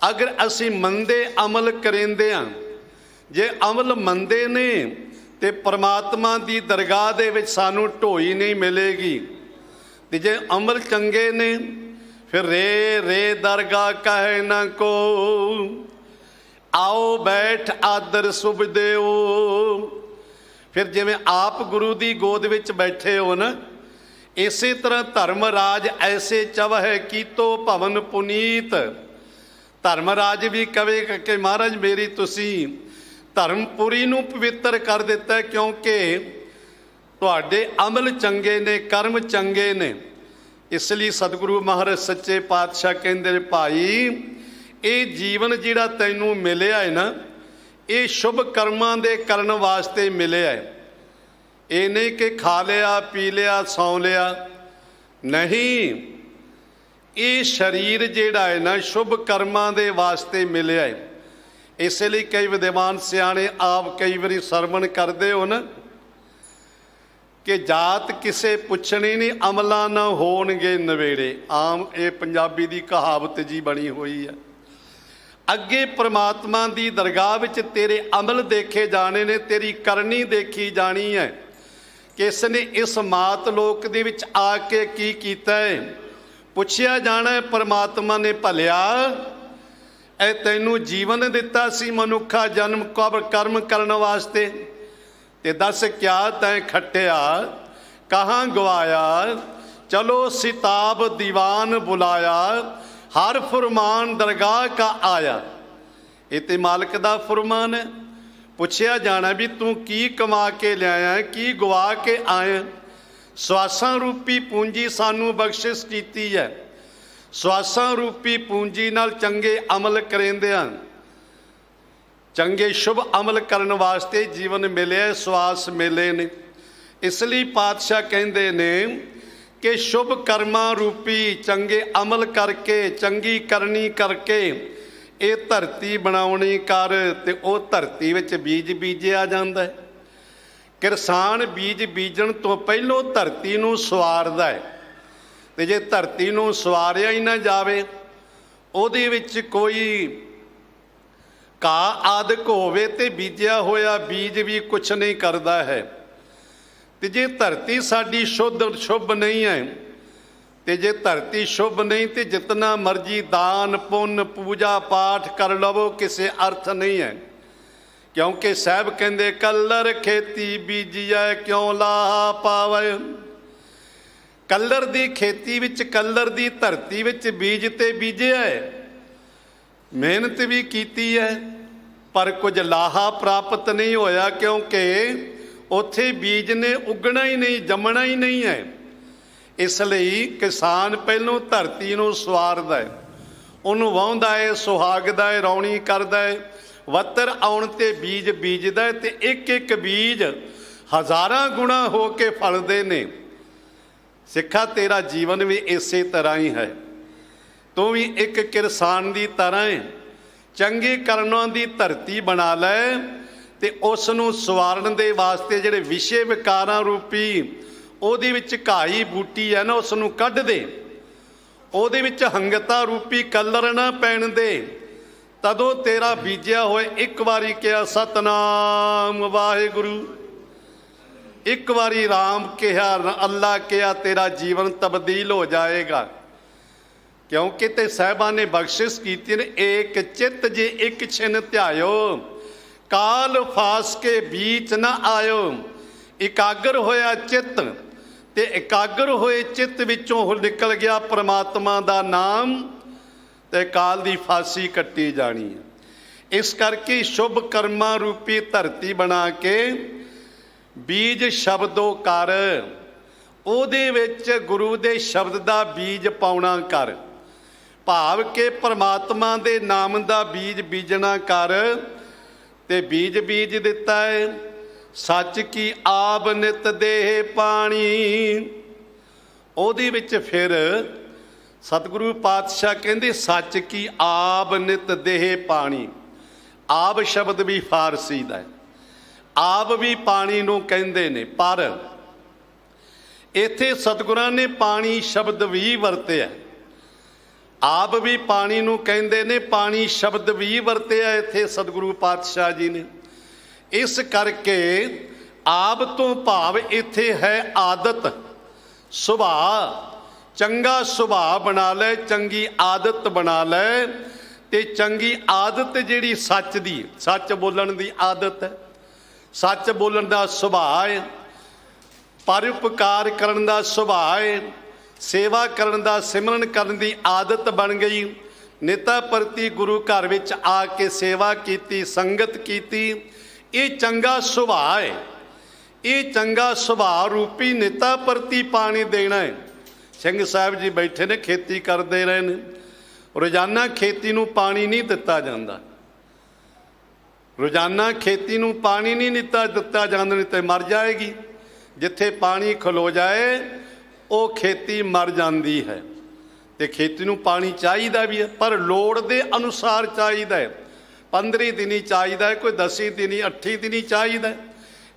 ਅਗਰ ਅਸੀਂ ਮੰਦੇ ਅਮਲ ਕਰਿੰਦੇ ਹਾਂ, ਜੇ ਅਮਲ ਮੰਦੇ ਨੇ ਤੇ ਪਰਮਾਤਮਾ ਦੀ ਦਰਗਾਹ ਦੇ ਵਿੱਚ ਸਾਨੂੰ ਢੋਈ ਨਹੀਂ ਮਿਲੇਗੀ, ਤੇ ਜੇ ਅਮਲ ਚੰਗੇ ਨੇ ਫਿਰ ਰੇ ਰੇ ਦਰਗਾਹ ਕਹੇ ਨਾ ਕੋ, ਆਓ ਬੈਠ ਆਦਰ ਸੁਭ ਦਿਓ। ਫਿਰ ਜਿਵੇਂ ਆਪ ਗੁਰੂ ਦੀ ਗੋਦ ਵਿੱਚ ਬੈਠੇ ਹੋ ਨਾ, ਇਸੇ ਤਰ੍ਹਾਂ ਧਰਮ ਰਾਜ ਐਸੇ ਚਵਹਿ ਕੀਤੋ ਭਵਨ ਪੁਨੀਤ। ਧਰਮ ਰਾਜ ਵੀ ਕਹੇਗਾ ਕਿ ਮਹਾਰਾਜ ਮੇਰੀ ਤੁਸੀਂ ਧਰਮਪੁਰੀ ਨੂੰ ਪਵਿੱਤਰ ਕਰ ਦਿੱਤਾ, ਕਿਉਂਕਿ ਤੁਹਾਡੇ ਅਮਲ ਚੰਗੇ ਨੇ, ਕਰਮ ਚੰਗੇ ਨੇ। ਇਸ ਲਈ ਸਤਿਗੁਰੂ ਮਹਾਰਾਜ ਸੱਚੇ ਪਾਤਸ਼ਾਹ ਕਹਿੰਦੇ ਨੇ, ਭਾਈ ਇਹ ਜੀਵਨ ਜਿਹੜਾ ਤੈਨੂੰ ਮਿਲਿਆ ਹੈ ਨਾ, ਇਹ ਸ਼ੁਭ ਕਰਮਾਂ ਦੇ ਕਰਨ ਵਾਸਤੇ ਮਿਲਿਆ ਹੈ। ਇਹ ਨਹੀਂ ਕਿ ਖਾ ਲਿਆ, ਪੀ ਲਿਆ, ਸੌਂ ਲਿਆ, ਨਹੀਂ। ਇਹ ਸਰੀਰ ਜਿਹੜਾ ਹੈ ਨਾ ਸ਼ੁਭ ਕਰਮਾਂ ਦੇ ਵਾਸਤੇ ਮਿਲਿਆ ਹੈ। ਇਸੇ ਲਈ ਕਈ ਵਿਦਵਾਨ ਸਿਆਣੇ ਆਪ ਕਈ ਵਾਰੀ ਸਰਵਣ ਕਰਦੇ ਹੋ ਨਾ ਕਿ ਜਾਤ ਕਿਸੇ ਪੁੱਛਣੀ ਨਹੀਂ, ਅਮਲਾਂ ਨਾ ਹੋਣਗੇ ਨਵੇੜੇ। ਆਮ ਇਹ ਪੰਜਾਬੀ ਦੀ ਕਹਾਵਤ ਜੀ ਬਣੀ ਹੋਈ ਹੈ। ਅੱਗੇ ਪ੍ਰਮਾਤਮਾ ਦੀ ਦਰਗਾਹ ਵਿੱਚ ਤੇਰੇ ਅਮਲ ਦੇਖੇ ਜਾਣੇ ਨੇ, ਤੇਰੀ ਕਰਨੀ ਦੇਖੀ ਜਾਣੀ ਹੈ। ਕਿਸ ਨੇ ਇਸ ਮਾਤ ਲੋਕ ਦੇ ਵਿੱਚ ਆ ਕੇ ਕੀ ਕੀਤਾ ਹੈ, ਪੁੱਛਿਆ ਜਾਣਾ ਹੈ। ਪਰਮਾਤਮਾ ਨੇ ਭਲਿਆ ਇਹ ਤੈਨੂੰ ਜੀਵਨ ਦਿੱਤਾ ਸੀ ਮਨੁੱਖਾ ਜਨਮ ਕਰਮ ਕਰਨ ਵਾਸਤੇ, ਤੇ ਦੱਸ ਕਿਆ ਤੈਂ ਖੱਟਿਆ, ਕਹਾਂ ਗਵਾਇਆ। ਚਲੋ ਸਿਤਾਬ ਦੀਵਾਨ ਬੁਲਾਇਆ, ਹਰ ਫੁਰਮਾਨ ਦਰਗਾਹ ਕਾ ਆਇਆ। ਇਹ ਤੇ ਮਾਲਕ ਦਾ ਫੁਰਮਾਨ ਹੈ। ਪੁੱਛਿਆ ਜਾਣਾ ਵੀ ਤੂੰ ਕੀ ਕਮਾ ਕੇ ਲਿਆਇਆ, ਕੀ ਗਵਾ ਕੇ ਆਇਆ। ਸਵਾਸਾਂ ਰੂਪੀ ਪੂੰਜੀ ਸਾਨੂੰ ਬਖਸ਼ਿਸ਼ ਕੀਤੀ ਹੈ। ਸਵਾਸਾਂ ਰੂਪੀ ਪੂੰਜੀ ਨਾਲ ਚੰਗੇ ਅਮਲ ਕਰਿੰਦੇ ਹਨ। ਚੰਗੇ ਸ਼ੁਭ ਅਮਲ ਕਰਨ ਵਾਸਤੇ ਜੀਵਨ ਮਿਲਿਆ, ਸਵਾਸ ਮਿਲੇ ਨੇ। ਇਸ ਲਈ ਪਾਤਸ਼ਾਹ ਕਹਿੰਦੇ ਨੇ ਕਿ ਸ਼ੁਭ ਕਰਮਾਂ ਰੂਪੀ ਚੰਗੇ ਅਮਲ ਕਰਕੇ, ਚੰਗੀ ਕਰਨੀ ਕਰਕੇ ਇਹ ਧਰਤੀ ਬਣਾਉਣੀ ਕਰ, ਤੇ ਉਹ ਧਰਤੀ ਵਿੱਚ ਬੀਜ ਬੀਜਿਆ ਜਾਂਦਾ ਹੈ। ਕਿਸਾਨ ਬੀਜ ਬੀਜਣ ਤੋਂ ਪਹਿਲੋਂ ਧਰਤੀ ਨੂੰ ਸਵਾਰਦਾ ਹੈ, ਤੇ ਜੇ ਧਰਤੀ ਨੂੰ ਸਵਾਰਿਆ ਹੀ ਨਾ ਜਾਵੇ, ਉਹਦੇ ਵਿੱਚ ਕੋਈ ਘਾਹ ਆਦਿਕ ਹੋਵੇ ਤੇ ਬੀਜਿਆ ਹੋਇਆ ਬੀਜ ਵੀ ਕੁਛ ਨਹੀਂ ਕਰਦਾ ਹੈ। ਤੇ ਜੇ ਧਰਤੀ ਸਾਡੀ ਸ਼ੁੱਧ ਨਹੀਂ ਹੈ, ਤੇ ਜੇ ਧਰਤੀ ਸ਼ੁਭ ਨਹੀਂ ਤੇ ਜਿਤਨਾ ਮਰਜੀ ਦਾਨ ਪੁੰਨ ਪੂਜਾ ਪਾਠ ਕਰ ਲਵੋ ਕਿਸੇ ਅਰਥ ਨਹੀਂ ਹੈ। ਕਿਉਂਕਿ ਸਾਹਿਬ ਕਹਿੰਦੇ ਕੱਲਰ ਖੇਤੀ ਬੀਜੀਐ ਕਿਉਂ ਲਾਹਾ ਪਾਵੇ। ਕੱਲਰ ਦੀ ਖੇਤੀ ਵਿੱਚ, ਕੱਲਰ ਦੀ ਧਰਤੀ ਵਿੱਚ ਬੀਜ ਤੇ ਬੀਜਿਆ, ਮਿਹਨਤ ਵੀ ਕੀਤੀ ਹੈ, ਪਰ ਕੁਝ ਲਾਹਾ ਪ੍ਰਾਪਤ ਨਹੀਂ ਹੋਇਆ, ਕਿਉਂਕਿ ਉੱਥੇ ਬੀਜ ਨੇ ਉੱਗਣਾ ਹੀ ਨਹੀਂ, ਜੰਮਣਾ ਹੀ ਨਹੀਂ ਹੈ। ਇਸ ਲਈ ਕਿਸਾਨ ਪਹਿਲੋਂ ਧਰਤੀ ਨੂੰ ਸਵਾਰਦਾ ਹੈ, ਉਹਨੂੰ ਵਾਹੁੰਦਾ ਹੈ, ਸੁਹਾਗਦਾ ਹੈ, ਰੌਣੀ ਕਰਦਾ ਹੈ, ਵੱਤਰ ਆਉਣ ਤੇ ਬੀਜ ਬੀਜਦਾ ਹੈ, ਤੇ ਇੱਕ ਇੱਕ ਬੀਜ ਹਜ਼ਾਰਾਂ ਗੁਣਾ ਹੋ ਕੇ ਫਲਦੇ ਨੇ। ਸਿੱਖਾ ਤੇਰਾ ਜੀਵਨ ਵੀ ਇਸੇ ਤਰ੍ਹਾਂ ਹੀ ਹੈ। ਤੂੰ ਵੀ ਇੱਕ ਕਿਸਾਨ ਦੀ ਤਰ੍ਹਾਂ ਹੈ। ਚੰਗੇ ਕਰਮਾਂ ਦੀ ਧਰਤੀ ਬਣਾ ਲੈ, ਤੇ ਉਸ ਨੂੰ ਸਵਾਰਨ ਦੇ ਵਾਸਤੇ ਜਿਹੜੇ ਵਿਸ਼ੇ ਵਿਕਾਰਾਂ ਰੂਪੀ ਉਹਦੇ ਵਿੱਚ ਘਾਈ ਬੂਟੀ ਹੈ ਨਾ, ਉਸ ਨੂੰ ਕੱਢ ਦੇ। ਉਹਦੇ ਵਿੱਚ ਹੰਗਤਾ ਰੂਪੀ ਕਲਰ ਨਾ ਪੈਣ ਦੇ, ਤਦੋਂ ਤੇਰਾ ਬੀਜਿਆ ਹੋਏ। ਇੱਕ ਵਾਰੀ ਕਿਹਾ ਸਤਨਾਮ ਵਾਹਿਗੁਰੂ, ਇੱਕ ਵਾਰੀ ਰਾਮ ਕਿਹਾ, ਅੱਲਾ ਕਿਹਾ, ਤੇਰਾ ਜੀਵਨ ਤਬਦੀਲ ਹੋ ਜਾਏਗਾ। ਕਿਉਂਕਿ ਤੇ ਸਾਹਿਬਾਂ ਨੇ ਬਖਸ਼ਿਸ਼ ਕੀਤੀ ਨੇ, ਏਕ ਚਿੱਤ ਜੇ ਇੱਕ ਛਿਨ ਧਿਆਇਓ, ਕਾਲ ਫਾਸ ਕੇ ਬੀਚ ਨਾ ਆਇਓ। ਇਕਾਗਰ ਹੋਇਆ ਚਿੱਤ, ਤੇ ਇਕਾਗਰ ਹੋਏ ਚਿੱਤ ਵਿੱਚੋਂ ਨਿਕਲ ਗਿਆ ਪ੍ਰਮਾਤਮਾ ਦਾ ਨਾਮ, ਤੇ ਕਾਲ ਦੀ ਫਾਸੀ ਕੱਟੀ ਜਾਣੀ ਹੈ। ਇਸ ਕਰਕੇ ਸ਼ੁਭ ਕਰਮਾਂ ਰੂਪੀ ਧਰਤੀ ਬਣਾ ਕੇ ਬੀਜ ਸ਼ਬਦੋ ਕਰ, ਉਹਦੇ ਵਿੱਚ ਗੁਰੂ ਦੇ ਸ਼ਬਦ ਦਾ ਬੀਜ ਪਾਉਣਾ ਕਰ, ਭਾਵ ਕਿ ਪ੍ਰਮਾਤਮਾ ਦੇ ਨਾਮ ਦਾ ਬੀਜ ਬੀਜਣਾ ਕਰ। ਤੇ ਬੀਜ ਬੀਜ ਦਿੱਤਾ ਹੈ, ਸੱਚ ਕੀ ਆਬ ਨਿਤ ਦੇਹ ਪਾਣੀ। ਉਹਦੇ ਵਿੱਚ ਫਿਰ ਸਤਿਗੁਰੂ ਪਾਤਸ਼ਾਹ ਕਹਿੰਦੇ ਸੱਚ ਕੀ ਆਬ ਨਿਤ ਦੇਹ ਪਾਣੀ। ਆਬ ਸ਼ਬਦ ਵੀ ਫਾਰਸੀ ਦਾ ਹੈ, ਆਬ ਵੀ ਪਾਣੀ ਨੂੰ ਕਹਿੰਦੇ ਨੇ, ਪਰ ਇੱਥੇ ਸਤਿਗੁਰਾਂ ਨੇ ਪਾਣੀ ਸ਼ਬਦ ਵੀ ਵਰਤਿਆ। ਆਪ ਵੀ ਪਾਣੀ ਨੂੰ ਕਹਿੰਦੇ ਨੇ, ਪਾਣੀ ਸ਼ਬਦ ਵੀ ਵਰਤਿਆ ਇੱਥੇ ਸਤਿਗੁਰੂ ਪਾਤਸ਼ਾਹ ਜੀ ਨੇ। ਇਸ ਕਰਕੇ ਆਪ ਤੋਂ ਭਾਵ ਇੱਥੇ ਹੈ ਆਦਤ, ਸੁਭਾਅ। ਚੰਗਾ ਸੁਭਾਅ ਬਣਾ ਲੈ, ਚੰਗੀ ਆਦਤ ਬਣਾ ਲੈ, ਤੇ ਚੰਗੀ ਆਦਤ ਜਿਹੜੀ ਸੱਚ ਦੀ, ਸੱਚ ਬੋਲਣ ਦੀ ਆਦਤ ਹੈ, ਸੱਚ ਬੋਲਣ ਦਾ ਸੁਭਾਅ ਹੈ, ਪਰਉਪਕਾਰ ਕਰਨ ਦਾ ਸੁਭਾਅ ਹੈ, ਸੇਵਾ ਕਰਨ ਦਾ, ਸਿਮਰਨ ਕਰਨ ਦੀ ਆਦਤ ਬਣ ਗਈ। ਨਿਤਾ ਪ੍ਰਤੀ ਗੁਰੂ ਘਰ ਵਿੱਚ ਆ ਕੇ ਸੇਵਾ ਕੀਤੀ, ਸੰਗਤ ਕੀਤੀ, ਇਹ ਚੰਗਾ ਸੁਭਾਅ ਹੈ। ਇਹ ਚੰਗਾ ਸੁਭਾਅ ਰੂਪੀ ਨਿਤਾ ਪ੍ਰਤੀ ਪਾਣੀ ਦੇਣਾ ਹੈ। ਸਿੰਘ ਸਾਹਿਬ ਜੀ ਬੈਠੇ ਨੇ, ਖੇਤੀ ਕਰਦੇ ਰਹੇ ਨੇ, ਰੋਜ਼ਾਨਾ ਖੇਤੀ ਨੂੰ ਪਾਣੀ ਨਹੀਂ ਦਿੱਤਾ ਜਾਂਦਾ, ਰੋਜ਼ਾਨਾ ਖੇਤੀ ਨੂੰ ਪਾਣੀ ਨਹੀਂ ਦਿੱਤਾ ਜਾਂਦਾ, ਨਹੀਂ ਤੇ ਮਰ ਜਾਏਗੀ। ਜਿੱਥੇ ਪਾਣੀ ਖਲੋ ਜਾਏ ਉਹ ਖੇਤੀ ਮਰ ਜਾਂਦੀ ਹੈ। ਤੇ ਖੇਤੀ ਨੂੰ ਪਾਣੀ ਚਾਹੀਦਾ ਵੀ ਹੈ, ਪਰ ਲੋੜ ਦੇ ਅਨੁਸਾਰ ਚਾਹੀਦਾ ਹੈ। 15 ਦਿਨੀ ਚਾਹੀਦਾ ਹੈ, ਕੋਈ 10 ਦਿਨੀ, 8 ਦਿਨੀ ਚਾਹੀਦਾ।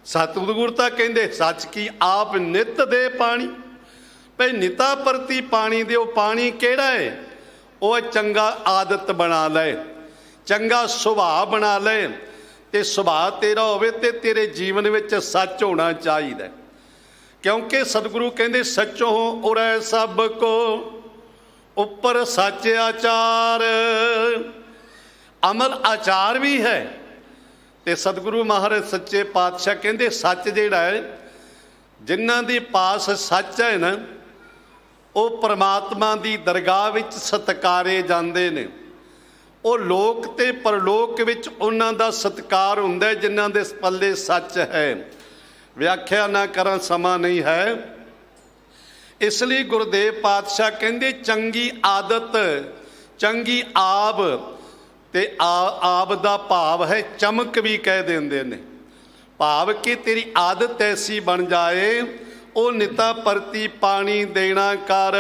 ਸਤਿਗੁਰੂ ਤਾਂ ਕਹਿੰਦੇ ਸੱਚ ਕੀ ਆਪ ਨਿਤ ਦੇ ਪਾਣੀ। ਭਈ ਨਿਤਾ ਪ੍ਰਤੀ ਪਾਣੀ ਦਿਓ। ਪਾਣੀ ਕਿਹੜਾ ਹੈ? ਉਹ ਚੰਗਾ ਆਦਤ ਬਣਾ ਲੈ, ਚੰਗਾ ਸੁਭਾਅ ਬਣਾ ਲੈ, ਤੇ ਸੁਭਾਅ ਤੇਰਾ ਹੋਵੇ ਤੇ ਤੇਰੇ ਜੀਵਨ ਵਿੱਚ ਸੱਚ ਹੋਣਾ ਚਾਹੀਦਾ। ਕਿਉਂਕਿ ਸਤਿਗੁਰੂ ਕਹਿੰਦੇ ਸੱਚੋ ਉਰੈ ਸਭ ਕੋ ਉੱਪਰ ਸੱਚ ਆਚਾਰ। ਅਮਲ ਆਚਾਰ ਵੀ ਹੈ। ਤੇ ਸਤਿਗੁਰੂ ਮਹਾਰਾਜ ਸੱਚੇ ਪਾਤਸ਼ਾਹ ਕਹਿੰਦੇ ਸੱਚ ਜਿਹੜਾ ਹੈ, ਜਿਨ੍ਹਾਂ ਦੇ ਪਾਸ ਸੱਚ ਹੈ ਨਾ, ਉਹ ਪਰਮਾਤਮਾ ਦੀ ਦਰਗਾਹ ਵਿੱਚ ਸਤਿਕਾਰੇ ਜਾਂਦੇ ਨੇ। ਉਹ ਲੋਕ ਤੇ ਪਰਲੋਕ ਵਿੱਚ ਉਹਨਾਂ ਦਾ ਸਤਿਕਾਰ ਹੁੰਦਾ ਜਿਨ੍ਹਾਂ ਦੇ ਪੱਲੇ ਸੱਚ ਹੈ। ਵਿਆਖਿਆ ਨਾ ਕਰਾਂ, ਸਮਾਂ ਨਹੀਂ ਹੈ। ਇਸ ਲਈ ਗੁਰਦੇਵ ਪਾਤਸ਼ਾਹ ਕਹਿੰਦੇ ਚੰਗੀ ਆਦਤ, ਚੰਗੀ ਆਬ, ਤੇ ਆਬ ਦਾ ਭਾਵ ਹੈ ਚਮਕ ਵੀ ਕਹਿ ਦਿੰਦੇ ਨੇ। ਭਾਵ ਕਿ ਤੇਰੀ ਆਦਤ ਐਸੀ ਬਣ ਜਾਏ, ਉਹ ਨਿਤਾ ਪ੍ਰਤੀ ਪਾਣੀ ਦੇਣਾ ਕਰ।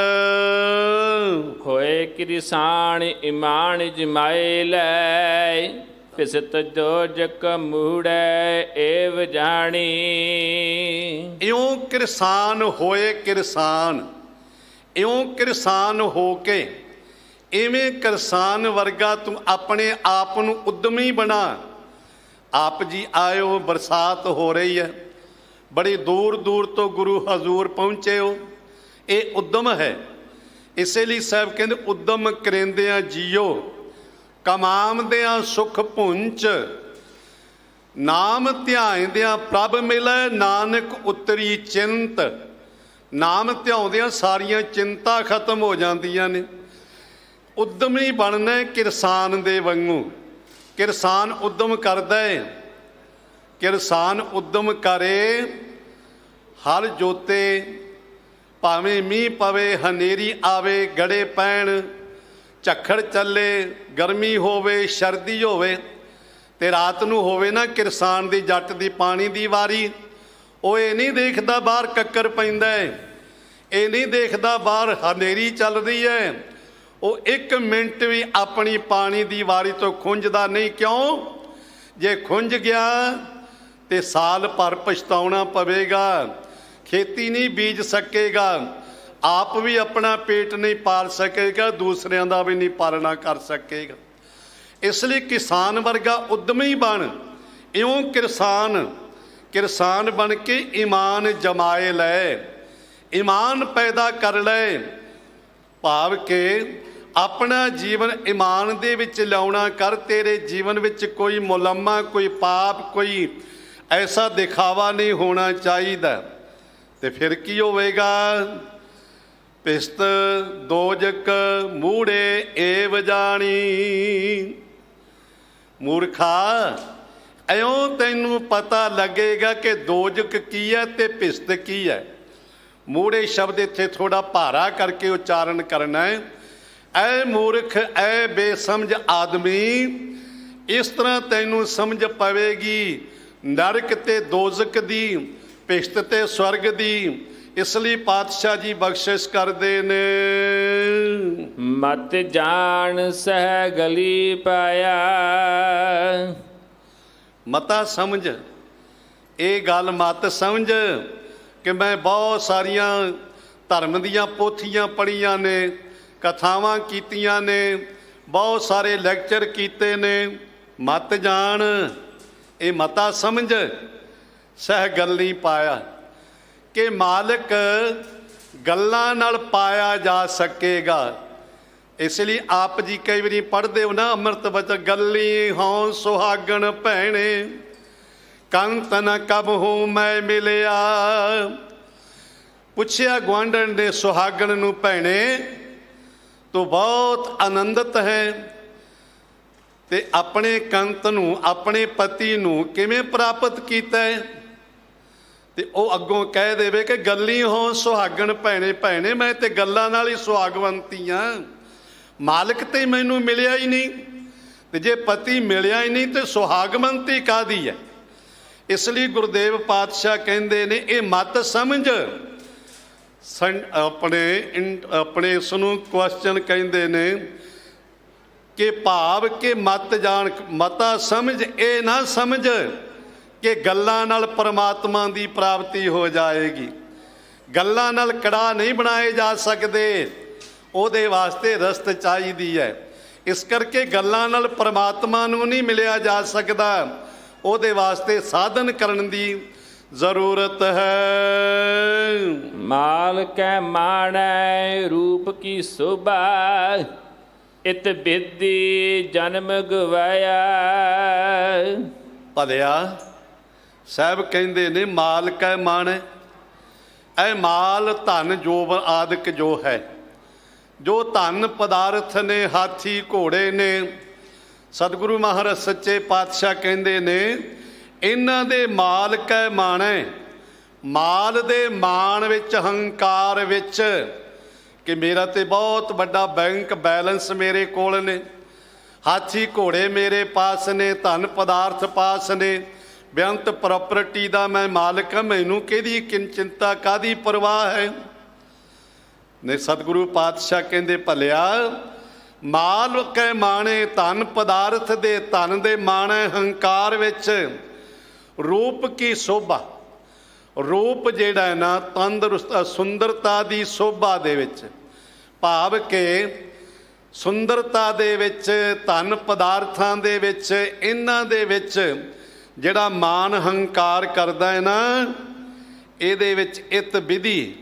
ਹੋਏ ਕਿਰਸਾਨ ਇਮਾਨ ਜਮਾਏ ਲੈ, ਫਿਸਤ ਦੋਜਕ ਮੂੜੈ ਏਵ ਜਾਣੀ। ਇਉਂ ਕਿਰਸਾਨ ਹੋਏ ਕਿਰਸਾਨ, ਇਉਂ ਕਿਰਸਾਨ ਹੋ ਕੇ, ਇਵੇਂ ਕਿਰਸਾਨ ਵਰਗਾ ਤੂੰ ਆਪਣੇ ਆਪ ਨੂੰ ਉਦਮੀ ਬਣਾ। ਆਪ ਜੀ ਆਇਓ, ਬਰਸਾਤ ਹੋ ਰਹੀ ਹੈ, ਬੜੀ ਦੂਰ ਦੂਰ ਤੋਂ ਗੁਰੂ ਹਜ਼ੂਰ ਪਹੁੰਚੇ ਹੋ, ਇਹ ਉਦਮ ਹੈ। ਇਸੇ ਲਈ ਸਾਹਿਬ ਕਹਿੰਦੇ ਉਦਮ ਕਰੇਂਦਿਆਂ ਜੀਓ, ਕਮਾਮਦਿਆਂ ਸੁਖ ਪੁੰਚ, ਨਾਮ ਧਿਆਇਂਦਿਆਂ ਪ੍ਰਭ ਮਿਲੈ, ਨਾਨਕ ਉਤਰੀ ਚਿੰਤ। ਨਾਮ ਧਿਆਉਂਦਿਆਂ ਸਾਰੀਆਂ ਚਿੰਤਾ ਖਤਮ ਹੋ ਜਾਂਦੀਆਂ ਨੇ। ਉਦਮੀ ਬਣਨਾ ਕਿਰਸਾਨ ਦੇ ਵਾਂਗੂ। ਕਿਰਸਾਨ ਉਦਮ ਕਰਦਾ ਹੈ, ਕਿਰਸਾਨ ਉਦਮ ਕਰੇ, ਹਲ ਜੋਤੇ, ਭਾਵੇਂ ਮੀਂਹ ਪਵੇ, ਹਨੇਰੀ ਆਵੇ, ਗੜੇ ਪੈਣ, ਝੱਖੜ ਚੱਲੇ, ਗਰਮੀ ਹੋਵੇ, ਸਰਦੀ ਹੋਵੇ, ਤੇ ਰਾਤ ਨੂੰ ਹੋਵੇ ਨਾ ਕਿਰਸਾਨ ਦੀ, ਜੱਟ ਦੀ ਪਾਣੀ ਦੀ ਵਾਰੀ, ਉਹ ਇਹ ਨਹੀਂ ਦੇਖਦਾ ਬਾਹਰ ਕੱਕਰ ਪੈਂਦਾ ਹੈ, ਇਹ ਨਹੀਂ ਦੇਖਦਾ ਬਾਹਰ ਹਨੇਰੀ ਚੱਲ ਰਹੀ ਹੈ, ਉਹ 1 ਮਿੰਟ ਵੀ ਆਪਣੀ ਪਾਣੀ ਦੀ ਵਾਰੀ ਤੋਂ ਖੁੰਝਦਾ ਨਹੀਂ। ਕਿਉਂ? ਜੇ ਖੁੰਝ ਗਿਆ ਤੇ ਸਾਲ ਭਰ ਪਛਤਾਉਣਾ ਪਵੇਗਾ, ਖੇਤੀ ਨਹੀਂ ਬੀਜ ਸਕੇਗਾ, ਆਪ ਵੀ ਆਪਣਾ ਪੇਟ ਨਹੀਂ ਪਾਲ ਸਕੇਗਾ, ਦੂਸਰਿਆਂ ਦਾ ਵੀ ਨਹੀਂ ਪਾਲਣਾ ਕਰ ਸਕੇਗਾ। ਇਸ ਲਈ ਕਿਸਾਨ ਵਰਗਾ ਉਦਮੀ ਬਣ। ਇਉਂ ਕਿਰਸਾਨ ਬਣ ਕੇ ਈਮਾਨ ਜਮਾਏ ਲੈ, ਈਮਾਨ ਪੈਦਾ ਕਰ ਲੈ। ਭਾਵ ਕਿ ਆਪਣਾ ਜੀਵਨ ਈਮਾਨ ਦੇ ਵਿੱਚ ਲਿਆਉਣਾ ਕਰ। ਤੇਰੇ ਜੀਵਨ ਵਿੱਚ ਕੋਈ ਮੁਲੰਮਾ, ਕੋਈ ਪਾਪ, ਕੋਈ ਐਸਾ ਦਿਖਾਵਾ ਨਹੀਂ ਹੋਣਾ ਚਾਹੀਦਾ। ਤੇ ਫਿਰ ਕੀ ਹੋਵੇਗਾ? ਪਿਸਤ ਦੋਜਕ ਮੂੜੇ ਏਵ ਜਾਣੀ। ਮੂਰਖਾ, ਇਉਂ ਤੈਨੂੰ ਪਤਾ ਲੱਗੇਗਾ ਕਿ ਦੋਜਕ ਕੀ ਹੈ ਤੇ ਪਿਸਤ ਕੀ ਹੈ। ਮੂੜੇ ਸ਼ਬਦ ਇੱਥੇ ਥੋੜਾ ਭਾਰਾ ਕਰਕੇ ਉਚਾਰਨ ਕਰਨਾ ਹੈ। ਐ ਮੂਰਖ, ਐ ਬੇਸਮਝ ਆਦਮੀ, ਇਸ ਤਰ੍ਹਾਂ ਤੈਨੂੰ ਸਮਝ ਪਵੇਗੀ ਨਰਕ ਤੇ ਦੋਜ਼ਖ ਦੀ, ਭਿਸ਼ਟ ਤੇ ਸਵਰਗ ਦੀ। ਇਸ ਲਈ ਪਾਤਸ਼ਾਹ ਜੀ ਬਖਸ਼ਿਸ਼ ਕਰਦੇ ਨੇ। ਮਤ ਜਾਣ ਸਹਿ ਗਲੀ ਪਾਇਆ। ਮਤਾ ਸਮਝ, ਇਹ ਗੱਲ ਮਤ ਸਮਝ ਕਿ ਮੈਂ ਬਹੁਤ ਸਾਰੀਆਂ ਧਰਮ ਦੀਆਂ ਪੋਥੀਆਂ ਪੜ੍ਹੀਆਂ ਨੇ, ਕਥਾਵਾਂ ਕੀਤੀਆਂ ਨੇ, ਬਹੁਤ ਸਾਰੇ ਲੈਕਚਰ ਕੀਤੇ ਨੇ। ਮਤ ਜਾਣ, ਇਹ ਮਤਾ ਸਮਝ ਸਹਿ ਗੱਲੀ ਪਾਇਆ ਕਿ ਮਾਲਕ ਗੱਲਾਂ ਨਾਲ ਪਾਇਆ ਜਾ ਸਕੇਗਾ। ਇਸ ਲਈ ਆਪ ਜੀ ਕਈ ਵਾਰੀ ਪੜ੍ਹਦੇ ਹੋ ਨਾ ਅੰਮ੍ਰਿਤ ਬਚਨ, ਗੱਲੀ ਹੋਂ ਸੁਹਾਗਣ ਭੈਣੇ, ਕੰਤ ਨ ਕਬਹੂ ਮੈਂ ਮਿਲਿਆ। ਪੁੱਛਿਆ ਗੁਆਂਢਣ ਨੇ ਸੁਹਾਗਣ ਨੂੰ, ਭੈਣੇ ਤੂੰ ਬਹੁਤ ਆਨੰਦਿਤ ਹੈ ਤੇ ਆਪਣੇ ਕੰਤ ਨੂੰ, ਆਪਣੇ ਪਤੀ ਨੂੰ ਕਿਵੇਂ ਪ੍ਰਾਪਤ ਕੀਤਾ ਹੈ? ਤੇ ਉਹ ਅੱਗੋਂ ਕਹਿ ਦੇਵੇ ਕਿ ਗੱਲੀ ਹੋ ਸੁਹਾਗਣ ਭੈਣੇ, ਭੈਣੇ ਮੈਂ ਤੇ ਗੱਲਾਂ ਨਾਲ ਹੀ ਸੁਹਾਗਵੰਤੀ ਆ, ਮਾਲਕ ਤੇ ਮੈਨੂੰ ਮਿਲਿਆ ਹੀ ਨਹੀਂ। ਤੇ ਜੇ ਪਤੀ ਮਿਲਿਆ ਹੀ ਨਹੀਂ ਤੇ ਸੁਹਾਗਵੰਤੀ ਕਾਹਦੀ ਹੈ? ਇਸ ਲਈ ਗੁਰਦੇਵ ਪਾਤਸ਼ਾਹ ਕਹਿੰਦੇ ਨੇ ਇਹ ਮਤ ਸਮਝ। ਆਪਣੇ ਇਸ ਨੂੰ ਕੁਐਸਚਨ ਕਹਿੰਦੇ ਨੇ ਕਿ ਭਾਵ ਕਿ ਮਤ ਜਾਣ, ਮਤਾ ਸਮਝ, ਇਹ ਨਾ ਸਮਝ ਕਿ ਗੱਲਾਂ ਨਾਲ ਪਰਮਾਤਮਾ ਦੀ ਪ੍ਰਾਪਤੀ ਹੋ ਜਾਏਗੀ। ਗੱਲਾਂ ਨਾਲ ਕੜਾ ਨਹੀਂ ਬਣਾਏ ਜਾ ਸਕਦੇ, ਉਹਦੇ ਵਾਸਤੇ ਰਸਤ ਚਾਹੀਦੀ ਹੈ। ਇਸ ਕਰਕੇ ਗੱਲਾਂ ਨਾਲ ਪਰਮਾਤਮਾ ਨੂੰ ਨਹੀਂ ਮਿਲਿਆ ਜਾ ਸਕਦਾ, ਉਹਦੇ ਵਾਸਤੇ ਸਾਧਨ ਕਰਨ ਦੀ ਜ਼ਰੂਰਤ ਹੈ। ਮਾਲ ਕੈ ਮਾਣੈ ਰੂਪ ਕੀ ਸੋਭਾ, ਇਤ ਬਿਧੀ ਜਨਮ ਗਵਾਇਆ। ਭਲਿਆ ਸਾਹਿਬ ਕਹਿੰਦੇ ਨੇ ਮਾਲ ਕੈ ਮਾਣੈ, ਇਹ ਮਾਲ ਧਨ ਜੋਬਨ ਆਦਿਕ ਜੋ ਹੈ, ਜੋ ਧਨ ਪਦਾਰਥ ਨੇ, ਹਾਥੀ ਘੋੜੇ ਨੇ, ਸਤਿਗੁਰੂ ਮਹਾਰਾਜ ਸੱਚੇ ਪਾਤਸ਼ਾਹ ਕਹਿੰਦੇ ਨੇ ਇਹਨਾਂ ਦੇ ਮਾਲ ਕੈ ਮਾਣੈ। ਮਾਲ ਦੇ ਮਾਣ ਵਿੱਚ, ਹੰਕਾਰ ਵਿੱਚ ਕਿ ਮੇਰਾ ਤੇ ਬਹੁਤ ਵੱਡਾ ਬੈਂਕ ਬੈਲੈਂਸ ਮੇਰੇ ਕੋਲ ਨੇ, ਹਾਥੀ ਘੋੜੇ ਮੇਰੇ ਪਾਸ ਨੇ, ਧਨ ਪਦਾਰਥ ਪਾਸ ਨੇ, ਬੇਅੰਤ ਪ੍ਰਾਪਰਟੀ ਦਾ ਮੈਂ ਮਾਲਕ ਹਾਂ, ਮੈਨੂੰ ਕਿਹਦੀ ਚਿੰਤਾ, ਕਾਹਦੀ ਪਰਵਾਹ ਹੈ? ਨੇ ਸਤਿਗੁਰੂ ਪਾਤਸ਼ਾਹ ਕਹਿੰਦੇ ਭਲਿਆ ਮਾਲ ਕੈ ਮਾਣੇ, ਧਨ ਪਦਾਰਥ ਦੇ, ਧਨ ਦੇ ਮਾਣੇ, ਹੰਕਾਰ ਵਿੱਚ, ਰੂਪ ਕੀ ਸੋਭਾ, ਰੂਪ ਜਿਹੜਾ ਹੈ ਨਾ ਤੰਦਰੁਸਤ, ਸੁੰਦਰਤਾ ਦੀ ਸੋਭਾ ਦੇ ਵਿੱਚ, ਭਾਵ ਕਿ ਸੁੰਦਰਤਾ ਦੇ ਵਿੱਚ, ਧਨ ਪਦਾਰਥਾਂ ਦੇ ਵਿੱਚ, ਇਹਨਾਂ ਦੇ ਵਿੱਚ ਜਿਹੜਾ ਮਾਨ ਹੰਕਾਰ ਕਰਦਾ ਹੈ ਨਾ, ਇਹਦੇ ਵਿੱਚ ਇਤ ਵਿਧੀ,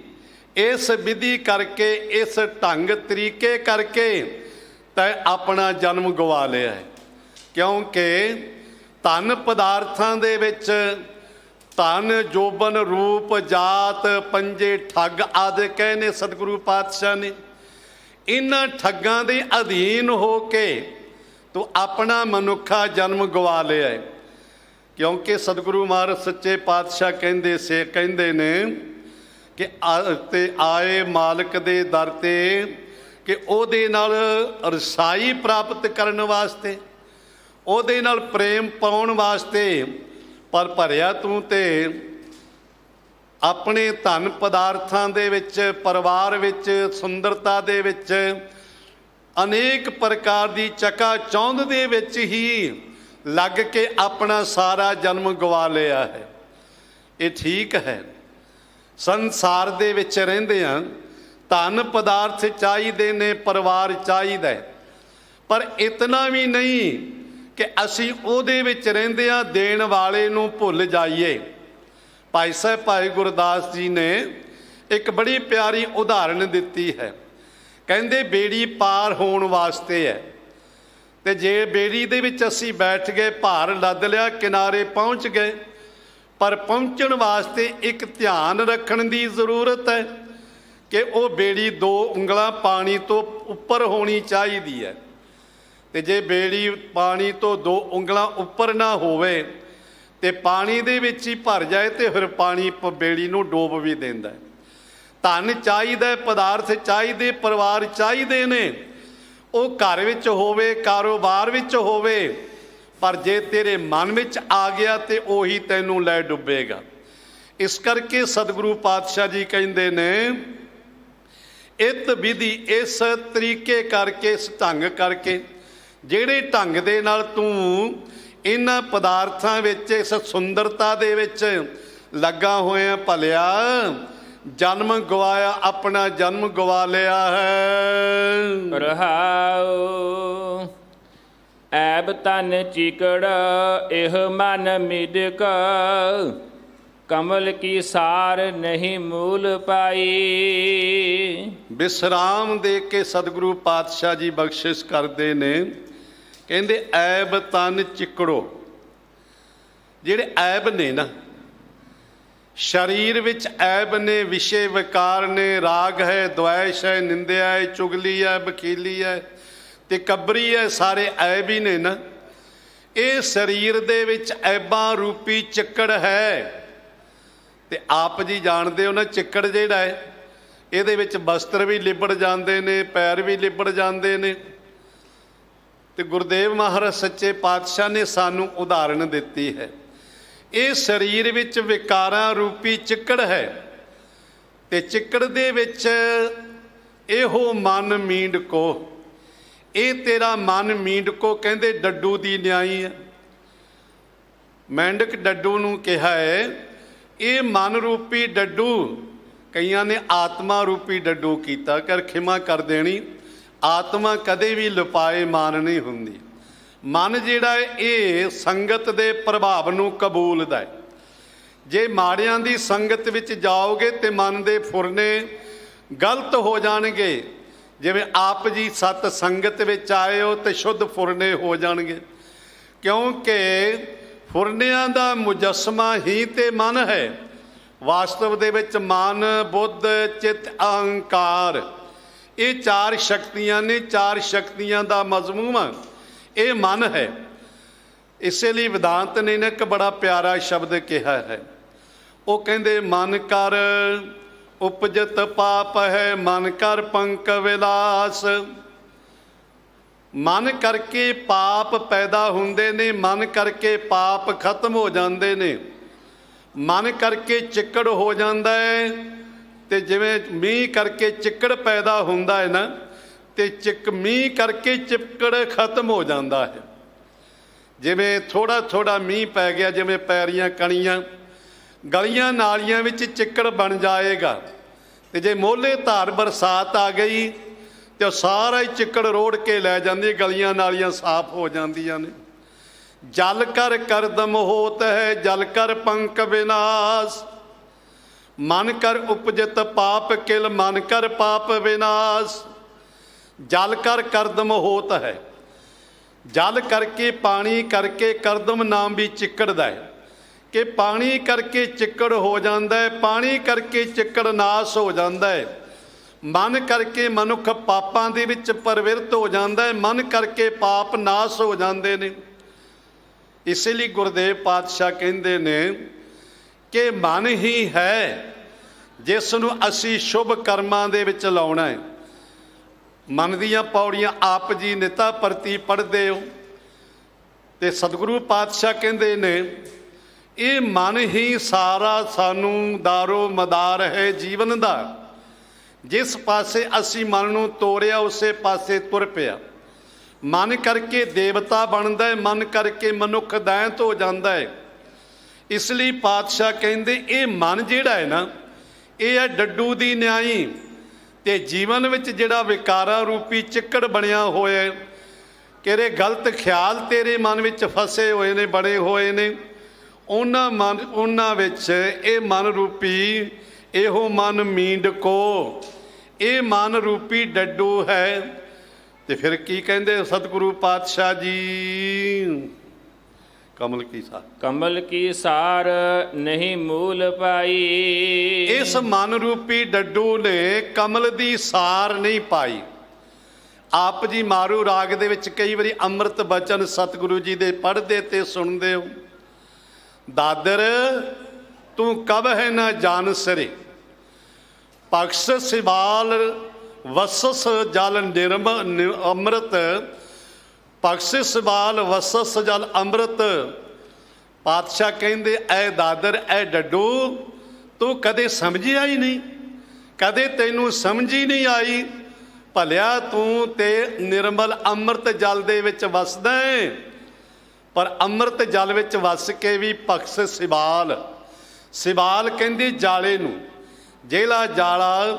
ਇਸ ਵਿਧੀ ਕਰਕੇ, ਇਸ ਢੰਗ ਤਰੀਕੇ ਕਰਕੇ ਤੈਂ ਆਪਣਾ ਜਨਮ ਗਵਾ ਲਿਆ ਹੈ। ਕਿਉਂਕਿ ਧਨ ਪਦਾਰਥਾਂ ਦੇ ਵਿੱਚ ਧਨ ਜੋਬਨ ਰੂਪ ਜਾਤ ਪੰਜੇ ਠੱਗ ਆਦਿ ਕਹੇ ਨੇ ਸਤਿਗੁਰੂ ਪਾਤਸ਼ਾਹ ਨੇ। ਇਹਨਾਂ ਠੱਗਾਂ ਦੇ ਅਧੀਨ ਹੋ ਕੇ ਤੂੰ ਆਪਣਾ ਮਨੁੱਖਾ ਜਨਮ ਗਵਾ ਲਿਆ ਹੈ। ਕਿਉਂਕਿ ਸਤਿਗੁਰੂ ਮਹਾਰਾਜ ਸੱਚੇ ਪਾਤਸ਼ਾਹ ਕਹਿੰਦੇ ਨੇ ਕਿ ਤੇ ਆਏ ਮਾਲਕ ਦੇ ਦਰ ਤੇ ਕਿ ਉਹਦੇ ਨਾਲ ਰਸਾਈ ਪ੍ਰਾਪਤ ਕਰਨ ਵਾਸਤੇ, ਉਹਦੇ ਨਾਲ ਪ੍ਰੇਮ ਪਾਉਣ ਵਾਸਤੇ, ਪਰ ਭਰਿਆ ਤੂੰ ਤੇ ਆਪਣੇ ਧਨ ਪਦਾਰਥਾਂ ਦੇ ਵਿੱਚ, ਪਰਿਵਾਰ ਵਿੱਚ, ਸੁੰਦਰਤਾ ਦੇ ਵਿੱਚ, ਅਨੇਕ ਪ੍ਰਕਾਰ ਦੀ ਚਕਾ ਚੌਂਧ ਦੇ ਵਿੱਚ ਹੀ ਲੱਗ ਕੇ ਆਪਣਾ ਸਾਰਾ ਜਨਮ ਗਵਾ ਲਿਆ ਹੈ। ਇਹ ਠੀਕ ਹੈ, ਸੰਸਾਰ ਦੇ ਵਿੱਚ ਰਹਿੰਦੇ ਹਾਂ, ਧਨ ਪਦਾਰਥ ਚਾਹੀਦੇ ਨੇ, ਪਰਿਵਾਰ ਚਾਹੀਦਾ, ਪਰ ਇਤਨਾ ਵੀ ਨਹੀਂ ਕਿ ਅਸੀਂ ਉਹਦੇ ਵਿੱਚ ਰਹਿੰਦੇ ਹਾਂ ਦੇਣ ਵਾਲੇ ਨੂੰ ਭੁੱਲ ਜਾਈਏ। ਭਾਈ ਸਾਹਿਬ ਭਾਈ ਗੁਰਦਾਸ ਜੀ ਨੇ ਇੱਕ ਬੜੀ ਪਿਆਰੀ ਉਦਾਹਰਣ ਦਿੱਤੀ ਹੈ। ਕਹਿੰਦੇ ਬੇੜੀ ਪਾਰ ਹੋਣ ਵਾਸਤੇ ਹੈ, ਤੇ ਜੇ ਬੇੜੀ ਦੇ ਵਿੱਚ ਅਸੀਂ ਬੈਠ ਗਏ, ਭਾਰ ਲੱਦ ਲਿਆ, ਕਿਨਾਰੇ ਪਹੁੰਚ ਗਏ, ਪਰ ਪਹੁੰਚਣ ਵਾਸਤੇ ਇੱਕ ਧਿਆਨ ਰੱਖਣ ਦੀ ਜ਼ਰੂਰਤ ਹੈ ਕਿ ਉਹ ਬੇੜੀ 2 ਉਂਗਲਾਂ ਪਾਣੀ ਤੋਂ ਉੱਪਰ ਹੋਣੀ ਚਾਹੀਦੀ ਹੈ। ਤੇ ਜੇ ਬੇੜੀ ਪਾਣੀ ਤੋਂ 2 ਉਂਗਲਾਂ ਉੱਪਰ ਨਾ ਹੋਵੇ ਤੇ ਪਾਣੀ ਦੇ ਵਿੱਚ ਹੀ ਭਰ ਜਾਏ ਤੇ ਫਿਰ ਪਾਣੀ ਬੇੜੀ ਨੂੰ ਡੋਬ ਵੀ ਦਿੰਦਾ। ਧਨ ਚਾਹੀਦਾ, ਪਦਾਰਥ ਚਾਹੀਦੇ, ਪਰਿਵਾਰ ਚਾਹੀਦੇ ਨੇ, ਉਹ ਘਰ ਵਿੱਚ ਹੋਵੇ, ਕਾਰੋਬਾਰ ਵਿੱਚ ਹੋਵੇ, ਪਰ ਜੇ ਤੇਰੇ ਮਨ ਵਿੱਚ ਆ ਗਿਆ ਤੇ ਉਹੀ ਤੈਨੂੰ ਲੈ ਡੁੱਬੇਗਾ। ਇਸ ਕਰਕੇ ਸਤਿਗੁਰੂ ਪਾਤਸ਼ਾਹ ਜੀ ਕਹਿੰਦੇ ਨੇ ਇਤ ਵਿਧੀ, ਇਸ ਤਰੀਕੇ ਕਰਕੇ, ਇਸ ਢੰਗ ਕਰਕੇ, ਜਿਹੜੇ ਢੰਗ ਦੇ ਨਾਲ ਤੂੰ ਇਹਨਾਂ ਪਦਾਰਥਾਂ ਵਿੱਚ, ਇਸ ਸੁੰਦਰਤਾ ਦੇ ਵਿੱਚ ਲੱਗਾ ਹੋਇਆ ਭਲਿਆ, ਜਨਮ ਗਵਾਇਆ, ਆਪਣਾ ਜਨਮ ਗਵਾ ਲਿਆ ਹੈ। ਰਹਾਉ ਐਬ ਤਨ ਚਿਕੜ ਇਹ ਮਨ ਮਿਦਕ, ਕਮਲ ਕੀ ਸਾਰ ਨਹੀਂ ਮੂਲ ਪਾਈ। ਵਿਸਰਾਮ ਦੇ ਕੇ ਸਤਿਗੁਰੂ ਪਾਤਸ਼ਾਹ ਜੀ ਬਖਸ਼ਿਸ਼ ਕਰਦੇ ਨੇ, ਕਹਿੰਦੇ ਐਬ ਤਨ ਚਿਕੜੋ। ਜਿਹੜੇ ਐਬ ਨੇ ਨਾ ਸਰੀਰ ਵਿੱਚ, ਐਬ ਨੇ, ਵਿਸ਼ੇ ਵਿਕਾਰ ਨੇ, ਰਾਗ ਹੈ, ਦੁਆਇਸ਼ ਹੈ, ਨਿੰਦਿਆ ਹੈ, ਚੁਗਲੀ ਹੈ, ਬਖੀਲੀ ਹੈ ਤੇ ਕਬਰੀ ਹੈ, ਸਾਰੇ ਐਬ ਹੀ ਨੇ ਨਾ। ਇਹ ਸਰੀਰ ਦੇ ਵਿੱਚ ਐਬਾਂ ਰੂਪੀ ਚਿੱਕੜ ਹੈ। ਤੇ ਆਪ ਜੀ ਜਾਣਦੇ ਹੋ ਨਾ, ਚਿੱਕੜ ਜਿਹੜਾ ਹੈ ਇਹਦੇ ਵਿੱਚ ਬਸਤਰ ਵੀ ਲਿਬੜ ਜਾਂਦੇ ਨੇ, ਪੈਰ ਵੀ ਲਿਬੜ ਜਾਂਦੇ ਨੇ। ਤੇ ਗੁਰਦੇਵ ਮਹਾਰਾਜ ਸੱਚੇ ਪਾਤਸ਼ਾਹ ਨੇ ਸਾਨੂੰ ਉਦਾਹਰਣ ਦਿੱਤੀ ਹੈ। ਇਹ ਸਰੀਰ ਵਿੱਚ ਵਿਕਾਰਾਂ ਰੂਪੀ ਚਿੱਕੜ ਹੈ ਤੇ ਚਿੱਕੜ ਦੇ ਵਿੱਚ ਇਹੋ ਮਨ ਮੀਂਡ ਕੋ, ਇਹ ਤੇਰਾ ਮਨ ਮੀਂਡ ਕੋ, ਕਹਿੰਦੇ ਡੱਡੂ ਦੀ ਨਿਆਈ ਹੈ। ਮੈਂਡਕ ਡੱਡੂ ਨੂੰ ਕਿਹਾ ਹੈ, ਇਹ ਮਨ ਰੂਪੀ ਡੱਡੂ, ਕਈਆਂ ਨੇ ਆਤਮਾ ਰੂਪੀ ਡੱਡੂ ਕੀਤਾ, ਕਰ ਖਿਮਾ ਕਰ ਦੇਣੀ। ਆਤਮਾ ਕਦੇ ਵੀ ਲੁਪਾਏ ਮਾਨ ਨਹੀਂ ਹੁੰਦੀ। ਮਨ ਜਿਹੜਾ ਹੈ ਇਹ ਸੰਗਤ ਦੇ ਪ੍ਰਭਾਵ ਨੂੰ ਕਬੂਲਦਾ ਹੈ। ਜੇ ਮਾੜਿਆਂ ਦੀ ਸੰਗਤ ਵਿੱਚ ਜਾਓਗੇ ਤੇ ਮਨ ਦੇ ਫੁਰਨੇ ਗਲਤ ਹੋ ਜਾਣਗੇ। ਜਿਵੇਂ ਆਪ ਜੀ ਸਤ ਸੰਗਤ ਵਿੱਚ ਆਏ ਹੋ ਤੇ ਸ਼ੁੱਧ ਫੁਰਨੇ ਹੋ ਜਾਣਗੇ, ਕਿਉਂਕਿ ਫੁਰਨਿਆਂ ਦਾ ਮੁਜੱਸਮਾ ਹੀ ਤੇ ਮਨ ਹੈ। ਵਾਸਤਵ ਦੇ ਵਿੱਚ ਮਨ, ਬੁੱਧ, ਚਿੱਤ, ਅਹੰਕਾਰ, ਇਹ ਚਾਰ ਸ਼ਕਤੀਆਂ ਨੇ। ਚਾਰ ਸ਼ਕਤੀਆਂ ਦਾ ਮਜ਼ਮੂਨ ਇਹ ਮਨ ਹੈ। ਇਸੇ ਲਈ ਵਿਦਾਂਤ ਨੇ ਇੱਕ ਬੜਾ ਪਿਆਰਾ ਸ਼ਬਦ ਕਿਹਾ ਹੈ। ਉਹ ਕਹਿੰਦੇ ਮਨ ਕਰ ਉਪਜਤ ਪਾਪ ਹੈ, ਮਨ ਕਰ ਪੰਕ ਵਿਲਾਸ। ਮਨ ਕਰਕੇ ਪਾਪ ਪੈਦਾ ਹੁੰਦੇ ਨੇ, ਮਨ ਕਰਕੇ ਪਾਪ ਖਤਮ ਹੋ ਜਾਂਦੇ ਨੇ, ਮਨ ਕਰਕੇ ਚਿੱਕੜ ਹੋ ਜਾਂਦਾ ਹੈ। ਤੇ ਜਿਵੇਂ ਮੀਂਹ ਕਰਕੇ ਚਿੱਕੜ ਪੈਦਾ ਹੁੰਦਾ ਹੈ ਨਾ, ਤੇ ਮੀਂਹ ਕਰਕੇ ਚਿੱਕੜ ਖਤਮ ਹੋ ਜਾਂਦਾ ਹੈ। ਜਿਵੇਂ ਥੋੜਾ ਥੋੜਾ ਮੀਂਹ ਪੈ ਗਿਆ, ਜਿਵੇਂ ਪੈਰੀਆਂ ਕਣੀਆਂ, ਗਲੀਆਂ ਨਾਲੀਆਂ ਵਿੱਚ ਚਿੱਕੜ ਬਣ ਜਾਏਗਾ। ਤੇ ਜੇ ਮੋਹਲੇ ਧਾਰ ਬਰਸਾਤ ਆ ਗਈ ਤੇ ਉਹ ਸਾਰਾ ਹੀ ਚਿੱਕੜ ਰੋੜ ਕੇ ਲੈ ਜਾਂਦੀ, ਗਲੀਆਂ ਨਾਲੀਆਂ ਸਾਫ਼ ਹੋ ਜਾਂਦੀਆਂ ਨੇ। ਜਲ ਕਰ ਕਰਦਮ ਹੋਤ ਹੈ, ਜਲ ਕਰ ਪੰਕ ਵਿਨਾਸ਼। ਮਨ ਕਰ ਉਪਜਤ ਪਾਪ ਕਿਲ, ਮਨ ਕਰ ਪਾਪ ਵਿਨਾਸ਼। ਜਲ ਕਰ ਕਰਦਮ ਹੋਤ ਹੈ, ਜਲ ਕਰਕੇ, ਪਾਣੀ ਕਰਕੇ, ਕਰਦਮ ਨਾਮ ਵੀ ਚਿੱਕੜ ਦਾ ਹੈ ਕਿ ਪਾਣੀ ਕਰਕੇ ਚਿੱਕੜ ਹੋ ਜਾਂਦਾ ਹੈ, ਪਾਣੀ ਕਰਕੇ ਚਿੱਕੜ ਨਾਸ ਹੋ ਜਾਂਦਾ ਹੈ। ਮਨ ਕਰਕੇ ਮਨੁੱਖ ਪਾਪਾਂ ਦੇ ਵਿੱਚ ਪ੍ਰਵਿਰਤ ਹੋ ਜਾਂਦਾ ਹੈ, ਮਨ ਕਰਕੇ ਪਾਪ ਨਾਸ ਹੋ ਜਾਂਦੇ ਨੇ। ਇਸੇ ਲਈ ਗੁਰਦੇਵ ਪਾਤਸ਼ਾਹ ਕਹਿੰਦੇ ਨੇ ਕਿ ਮਨ ਹੀ ਹੈ ਜਿਸ ਨੂੰ ਅਸੀਂ ਸ਼ੁਭ ਕਰਮਾਂ ਦੇ ਵਿੱਚ ਲਾਉਣਾ ਹੈ। ਮਨ ਦੀਆਂ ਪੌੜੀਆਂ ਆਪ ਜੀ ਨਿਤਾ ਪ੍ਰਤੀ ਪੜ੍ਹਦੇ ਹੋ ਤੇ ਸਤਿਗੁਰੂ ਪਾਤਸ਼ਾਹ ਕਹਿੰਦੇ ਨੇ ਇਹ ਮਨ ਹੀ ਸਾਰਾ ਸਾਨੂੰ ਦਾਰੋ ਮਦਾਰ ਹੈ ਜੀਵਨ ਦਾ। ਜਿਸ ਪਾਸੇ ਅਸੀਂ ਮਨ ਨੂੰ ਤੋਰਿਆ ਉਸੇ ਪਾਸੇ ਤੁਰ ਪਿਆ। ਮਨ ਕਰਕੇ ਦੇਵਤਾ ਬਣਦਾ ਹੈ, ਮਨ ਕਰਕੇ ਮਨੁੱਖ ਦੈਂਤ ਹੋ ਜਾਂਦਾ ਹੈ। ਇਸ ਲਈ ਪਾਤਸ਼ਾਹ ਕਹਿੰਦੇ ਇਹ ਮਨ ਜਿਹੜਾ ਹੈ ਨਾ, ਇਹ ਹੈ ਡੱਡੂ ਦੀ ਨਿਆਈ। ਤੇ ਜੀਵਨ ਵਿੱਚ ਜਿਹੜਾ ਵਿਕਾਰਾਂ ਰੂਪੀ ਚਿੱਕੜ ਬਣਿਆ ਹੋਇਆ, ਕਿਹੜੇ ਗਲਤ ਖਿਆਲ ਤੇਰੇ ਮਨ ਵਿੱਚ ਫਸੇ ਹੋਏ ਨੇ, ਬਣੇ ਹੋਏ ਨੇ, ਉਹਨਾਂ ਵਿੱਚ ਇਹ ਮਨ ਰੂਪੀ, ਇਹੋ ਮਨ ਮੀਂਡ ਕੋ, ਇਹ ਮਨ ਰੂਪੀ ਡੱਡੂ ਹੈ। ਤੇ ਫਿਰ ਕੀ ਕਹਿੰਦੇ ਸਤਿਗੁਰੂ ਪਾਤਸ਼ਾਹ ਜੀ, ਕਮਲ ਕੀ ਸਾਰ, ਕਮਲ ਕੀ ਸਾਰ ਨਹੀਂ ਮੂਲ ਪਾਈ। ਇਸ ਮਨ ਰੂਪੀ ਡੱਡੂ ਨੇ ਕਮਲ ਦੀ ਸਾਰ ਨਹੀਂ ਪਾਈ। ਆਪ ਜੀ ਮਾਰੂ ਰਾਗ ਦੇ ਵਿੱਚ ਕਈ ਵਾਰੀ ਅੰਮ੍ਰਿਤ ਬਚਨ ਸਤਿਗੁਰੂ ਜੀ ਦੇ ਪੜ੍ਹਦੇ ਤੇ ਸੁਣਦੇ ਹੋ। ਦਾਦਰ ਤੂੰ ਕਬ ਹੈ ਨਾ ਜਾਨ ਸਰੇ, ਪਕਸ਼ ਸਿਵਾਲ ਵਸਸ ਜਲ ਨਿਰਮ ਅੰਮ੍ਰਿਤ, ਬਖਸ਼ਿਸ਼ ਬਾਲ ਵਸਸ ਜਲ ਅੰਮ੍ਰਿਤ। ਪਾਤਸ਼ਾਹ ਕਹਿੰਦੇ ਐ ਦਾਦਰ ਐ ਡੱਡੂ, ਤੂੰ ਕਦੇ ਸਮਝਿਆ ਹੀ ਨਹੀਂ, ਕਦੇ ਤੈਨੂੰ ਸਮਝ ਹੀ ਨਹੀਂ ਆਈ। ਭਲਿਆ ਤੂੰ ਤੇ ਨਿਰਮਲ ਅੰਮ੍ਰਿਤ ਜਲ ਦੇ ਵਿੱਚ ਵਸਦਾ ਹੈ, ਪਰ ਅੰਮ੍ਰਿਤ ਜਲ ਵਿੱਚ ਵਸ ਕੇ ਵੀ ਬਖਸ਼ਿਸ਼ ਸਿਵਾਲ। ਸਿਵਾਲ ਕਹਿੰਦੇ ਜਾਲੇ ਨੂੰ, ਜਿਹੜਾ ਜਾਲਾ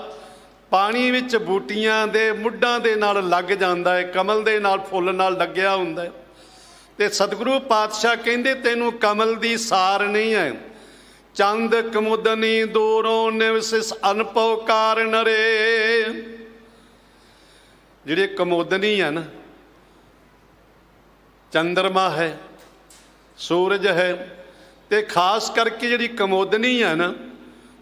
ਪਾਣੀ ਵਿੱਚ ਬੂਟੀਆਂ ਦੇ ਮੁੱਢਾਂ ਦੇ ਨਾਲ ਲੱਗ ਜਾਂਦਾ ਹੈ, ਕਮਲ ਦੇ ਨਾਲ ਫੁੱਲ ਨਾਲ ਲੱਗਿਆ ਹੁੰਦਾ ਹੈ। ਤੇ ਸਤਿਗੁਰੂ ਪਾਤਸ਼ਾਹ ਕਹਿੰਦੇ ਤੈਨੂੰ ਕਮਲ ਦੀ ਸਾਰ ਨਹੀਂ ਹੈ। ਚੰਦ ਕਮੁਦਨੀ ਦੂਰੋਂ ਨਿਵਸਿਸ ਅਨਪਉ ਕਾਰਨ ਰੇ। ਜਿਹੜੇ ਕਮੋਦਨੀ ਆ ਨਾ, ਚੰਦਰਮਾ ਹੈ, ਸੂਰਜ ਹੈ, ਤੇ ਖਾਸ ਕਰਕੇ ਜਿਹੜੀ ਕਮੋਦਨੀ ਆ ਨਾ,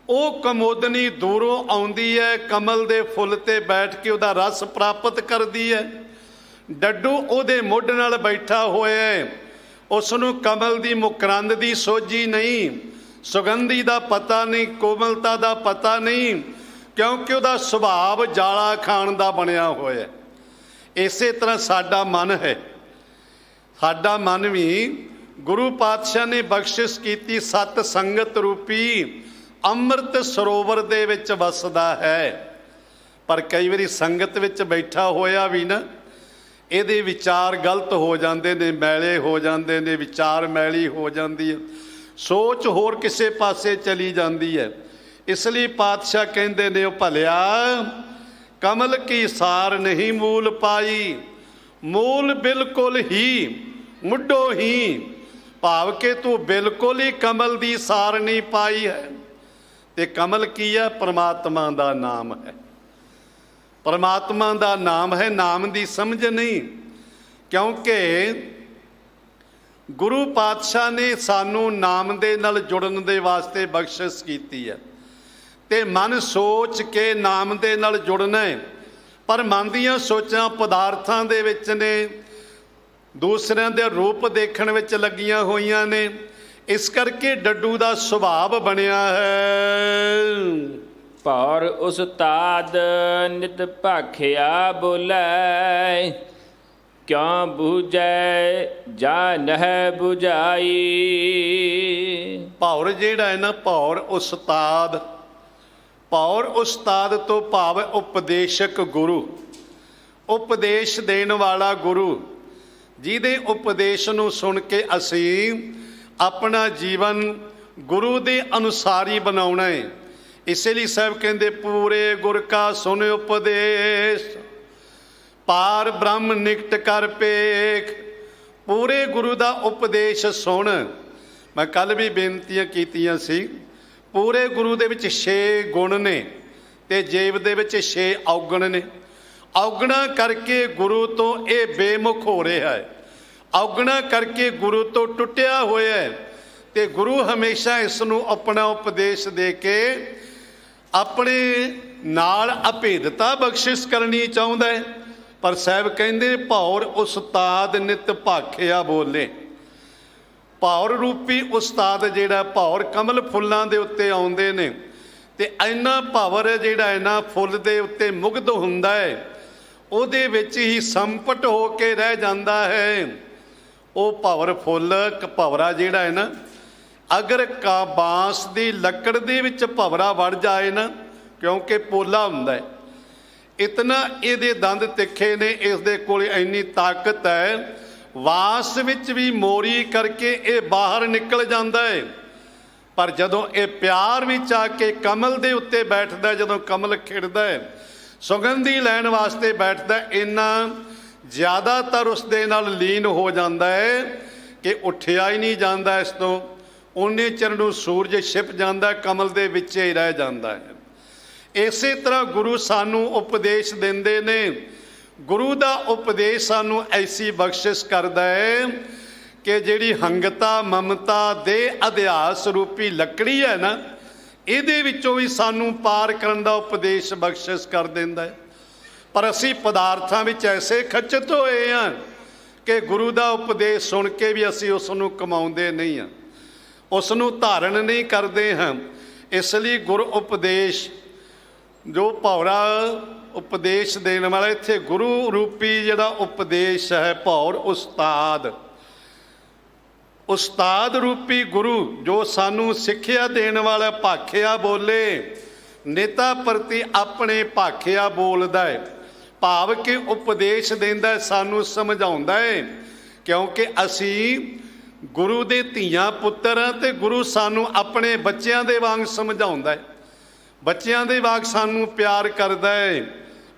ਉਹ ਕਮੋਦਨੀ ਦੂਰੋਂ ਆਉਂਦੀ ਹੈ, ਕਮਲ ਦੇ ਫੁੱਲ ਤੇ ਬੈਠ ਕੇ ਉਹਦਾ ਰਸ ਪ੍ਰਾਪਤ ਕਰਦੀ ਹੈ। ਡੱਡੂ ਉਹਦੇ ਮੁੱਢ ਨਾਲ ਬੈਠਾ ਹੋਇਆ ਹੈ, ਉਸ ਨੂੰ ਕਮਲ ਦੀ ਮੁਕਰੰਦ ਦੀ ਸੋਝੀ ਨਹੀਂ, ਸੁਗੰਧੀ ਦਾ ਪਤਾ ਨਹੀਂ, ਕੋਮਲਤਾ ਦਾ ਪਤਾ ਨਹੀਂ, ਕਿਉਂਕਿ ਉਹਦਾ ਸੁਭਾਵ ਜਾਲਾ ਖਾਣ ਦਾ ਬਣਿਆ ਹੋਇਆ। ਇਸੇ ਤਰ੍ਹਾਂ ਸਾਡਾ ਮਨ ਹੈ, ਸਾਡਾ ਮਨ ਵੀ ਗੁਰੂ ਪਾਤਸ਼ਾਹ ਨੇ ਬਖਸ਼ਿਸ਼ ਕੀਤੀ ਸਤ ਸੰਗਤ ਰੂਪੀ ਅੰਮ੍ਰਿਤ ਸਰੋਵਰ ਦੇ ਵਿੱਚ ਵਸਦਾ ਹੈ। ਪਰ ਕਈ ਵਾਰੀ ਸੰਗਤ ਵਿੱਚ ਬੈਠਾ ਹੋਇਆ ਵੀ ਨਾ, ਇਹਦੇ ਵਿਚਾਰ ਗਲਤ ਹੋ ਜਾਂਦੇ ਨੇ, ਮੈਲੇ ਹੋ ਜਾਂਦੇ ਨੇ, ਵਿਚਾਰ ਮੈਲੀ ਹੋ ਜਾਂਦੀ ਹੈ, ਸੋਚ ਹੋਰ ਕਿਸੇ ਪਾਸੇ ਚਲੀ ਜਾਂਦੀ ਹੈ। ਇਸ ਲਈ ਪਾਤਸ਼ਾਹ ਕਹਿੰਦੇ ਨੇ, ਉਹ ਭਲਿਆ ਕਮਲ ਕੀ ਸਾਰ ਨਹੀਂ ਮੂਲ ਪਾਈ, ਮੂਲ ਬਿਲਕੁਲ ਹੀ ਮੁੱਢੋਂ ਹੀ, ਭਾਵ ਕਿ ਤੂੰ ਬਿਲਕੁਲ ਹੀ ਕਮਲ ਦੀ ਸਾਰ ਨਹੀਂ ਪਾਈ ਹੈ। ਤੇ ਕਮਲ ਕੀ ਹੈ? ਪਰਮਾਤਮਾ ਦਾ ਨਾਮ ਹੈ, ਪਰਮਾਤਮਾ ਦਾ ਨਾਮ ਹੈ, ਨਾਮ ਦੀ ਸਮਝ ਨਹੀਂ। ਕਿਉਂਕਿ ਗੁਰੂ ਪਾਤਸ਼ਾਹ ਨੇ ਸਾਨੂੰ ਨਾਮ ਦੇ ਨਾਲ ਜੁੜਨ ਦੇ ਵਾਸਤੇ ਬਖਸ਼ਿਸ਼ ਕੀਤੀ ਹੈ, ਤੇ ਮਨ ਸੋਚ ਕੇ ਨਾਮ ਦੇ ਨਾਲ ਜੁੜਨਾ ਹੈ। ਪਰ ਮਨ ਦੀਆਂ ਸੋਚਾਂ ਪਦਾਰਥਾਂ ਦੇ ਵਿੱਚ ਨੇ, ਦੂਸਰਿਆਂ ਦੇ ਰੂਪ ਦੇਖਣ ਵਿੱਚ ਲੱਗੀਆਂ ਹੋਈਆਂ ਨੇ। ਇਸ ਕਰਕੇ ਡੱਡੂ ਦਾ ਸੁਭਾਅ ਬਣਿਆ ਹੈ। ਭੌਰ ਉਸਤਾਦ ਨਿਤ ਭਾਖਿਆ ਬੋਲੇ, ਕਿਉਂ ਬੂਝੈ ਜਾ ਨਹਿ ਬੁਝਾਈ। ਭੌਰ ਜਿਹੜਾ ਹੈ ਨਾ, ਭੌਰ ਉਸਤਾਦ, ਭੌਰ ਉਸਤਾਦ ਤੋਂ ਭਾਵ ਉਪਦੇਸ਼ਕ ਗੁਰੂ, ਉਪਦੇਸ਼ ਦੇਣ ਵਾਲਾ ਗੁਰੂ, ਜਿਹਦੇ ਉਪਦੇਸ਼ ਨੂੰ ਸੁਣ ਕੇ ਅਸੀਂ ਆਪਣਾ ਜੀਵਨ ਗੁਰੂ ਦੇ ਅਨੁਸਾਰੀ ਬਣਾਉਣਾ ਹੈ। ਇਸੇ ਲਈ ਸਾਹਿਬ ਕਹਿੰਦੇ, ਪੂਰੇ ਗੁਰ ਕਾ ਸੁਨ ਉਪਦੇਸ਼, ਪਾਰ ਬ੍ਰਹਮ ਨਿਕਟ ਕਰ ਪੇਖ। ਪੂਰੇ ਗੁਰੂ ਦਾ ਉਪਦੇਸ਼ ਸੁਣ। ਮੈਂ ਕੱਲ ਵੀ ਬੇਨਤੀਆਂ ਕੀਤੀਆਂ ਸੀ, ਪੂਰੇ ਗੁਰੂ ਦੇ ਵਿੱਚ 6 ਗੁਣ ਨੇ, ਤੇ ਜੀਵ ਦੇ ਵਿੱਚ 6 ਔਗਣ ਨੇ। ਔਗਣਾ ਕਰਕੇ ਗੁਰੂ ਤੋਂ ਇਹ ਬੇਮੁਖ ਹੋ ਰਿਹਾ ਹੈ, ਔਗਣਾ ਕਰਕੇ ਗੁਰੂ ਤੋਂ ਟੁੱਟਿਆ ਹੋਇਆ ਹੈ। ਤੇ ਗੁਰੂ ਹਮੇਸ਼ਾ ਇਸ ਨੂੰ ਆਪਣਾ ਉਪਦੇਸ਼ ਦੇ ਕੇ ਆਪਣੇ ਨਾਲ ਅਭੇਦਤਾ ਬਖਸ਼ਿਸ਼ ਕਰਨੀ ਚਾਹੁੰਦਾ ਹੈ। ਪਰ ਸਾਹਿਬ ਕਹਿੰਦੇ, ਭੌਰ ਉਸਤਾਦ ਨਿਤ ਭਾਖਿਆ ਬੋਲੇ। ਭੌਰ ਰੂਪੀ ਉਸਤਾਦ ਜਿਹੜਾ, ਭੌਰ ਕਮਲ ਫੁੱਲਾਂ ਦੇ ਉੱਤੇ ਆਉਂਦੇ ਨੇ, ਤੇ ਇੰਨਾ ਭਵਰ ਜਿਹੜਾ ਇਹਨਾਂ ਫੁੱਲ ਦੇ ਉੱਤੇ ਮੁਗਧ ਹੁੰਦਾ ਹੈ, ਉਹਦੇ ਵਿੱਚ ਹੀ ਸੰਪਟ ਹੋ ਕੇ ਰਹਿ ਜਾਂਦਾ ਹੈ। ਉਹ ਭਵਰ ਫੁੱਲ, ਭਵਰਾ ਜਿਹੜਾ ਹੈ ਨਾ, ਅਗਰ ਬਾਂਸ ਦੀ ਲੱਕੜ ਦੇ ਵਿੱਚ ਭਵਰਾ ਵੜ ਜਾਏ ਨਾ, ਕਿਉਂਕਿ ਪੋਲਾ ਹੁੰਦਾ ਹੈ, ਇਤਨਾ ਇਹਦੇ ਦੰਦ ਤਿੱਖੇ ਨੇ, ਇਸ ਦੇ ਕੋਲ ਇੰਨੀ ਤਾਕਤ ਹੈ, ਵਾਸ ਵਿੱਚ ਵੀ ਮੋਰੀ ਕਰਕੇ ਇਹ ਬਾਹਰ ਨਿਕਲ ਜਾਂਦਾ ਹੈ। ਪਰ ਜਦੋਂ ਇਹ ਪਿਆਰ ਵਿੱਚ ਆ ਕੇ ਕਮਲ ਦੇ ਉੱਤੇ ਬੈਠਦਾ, ਜਦੋਂ ਕਮਲ ਖਿੜਦਾ ਹੈ, ਸੁਗੰਧੀ ਲੈਣ ਵਾਸਤੇ ਬੈਠਦਾ, ਇੰਨਾ ਜ਼ਿਆਦਾਤਰ ਉਸ ਦੇ ਨਾਲ ਲੀਨ ਹੋ ਜਾਂਦਾ ਹੈ ਕਿ ਉੱਠਿਆ ਹੀ ਨਹੀਂ ਜਾਂਦਾ ਇਸ ਤੋਂ। ਉਨੇ ਚਿਰ ਨੂੰ ਸੂਰਜ ਛਿਪ ਜਾਂਦਾ, ਕਮਲ ਦੇ ਵਿੱਚ ਹੀ ਰਹਿ ਜਾਂਦਾ ਹੈ। ਇਸੇ ਤਰ੍ਹਾਂ ਗੁਰੂ ਸਾਨੂੰ ਉਪਦੇਸ਼ ਦਿੰਦੇ ਨੇ। ਗੁਰੂ ਦਾ ਉਪਦੇਸ਼ ਸਾਨੂੰ ਐਸੀ ਬਖਸ਼ਿਸ਼ ਕਰਦਾ ਹੈ ਕਿ ਜਿਹੜੀ ਹੰਗਤਾ ਮਮਤਾ ਦੇ ਅਧਿਆਸ ਰੂਪੀ ਲੱਕੜੀ ਹੈ ਨਾ, ਇਹਦੇ ਵਿੱਚੋਂ ਵੀ ਸਾਨੂੰ ਪਾਰ ਕਰਨ ਦਾ ਉਪਦੇਸ਼ ਬਖਸ਼ਿਸ਼ ਕਰ ਦਿੰਦਾ ਹੈ। ਪਰ ਅਸੀਂ ਪਦਾਰਥਾਂ ਵਿੱਚ ਐਸੇ ਖੱਚਤ ਹੋਏ ਹਾਂ ਕਿ ਗੁਰੂ ਦਾ ਉਪਦੇਸ਼ ਸੁਣ ਕੇ ਵੀ ਅਸੀਂ ਉਸ ਨੂੰ ਕਮਾਉਂਦੇ ਨਹੀਂ ਹਾਂ, ਉਸ ਨੂੰ ਧਾਰਨ ਨਹੀਂ ਕਰਦੇ ਹਾਂ। ਇਸ ਲਈ ਗੁਰ ਉਪਦੇਸ਼ ਜੋ ਭੌਰਾ ਉਪਦੇਸ਼ ਦੇਣ ਵਾਲਾ, ਇੱਥੇ ਗੁਰੂ ਰੂਪੀ ਜਿਹੜਾ ਉਪਦੇਸ਼ ਹੈ, ਭੌਰ ਉਸਤਾਦ, ਉਸਤਾਦ ਰੂਪੀ ਗੁਰੂ ਜੋ ਸਾਨੂੰ ਸਿੱਖਿਆ ਦੇਣ ਵਾਲਾ, ਭਾਖਿਆ ਬੋਲੇ, ਨੇਤਾ ਪ੍ਰਤੀ ਆਪਣੇ ਭਾਖਿਆ ਬੋਲਦਾ ਹੈ, ਭਾਵ ਕਿ ਉਪਦੇਸ਼ ਦਿੰਦਾ, ਸਾਨੂੰ ਸਮਝਾਉਂਦਾ ਹੈ, ਕਿਉਂਕਿ ਅਸੀਂ ਗੁਰੂ ਦੇ ਧੀਆਂ ਪੁੱਤਰ ਹਾਂ ਤੇ ਗੁਰੂ ਸਾਨੂੰ ਆਪਣੇ ਬੱਚਿਆਂ ਦੇ ਵਾਂਗ ਸਮਝਾਉਂਦਾ ਹੈ, ਬੱਚਿਆਂ ਦੇ ਵਾਂਗ ਸਾਨੂੰ ਪਿਆਰ ਕਰਦਾ ਹੈ।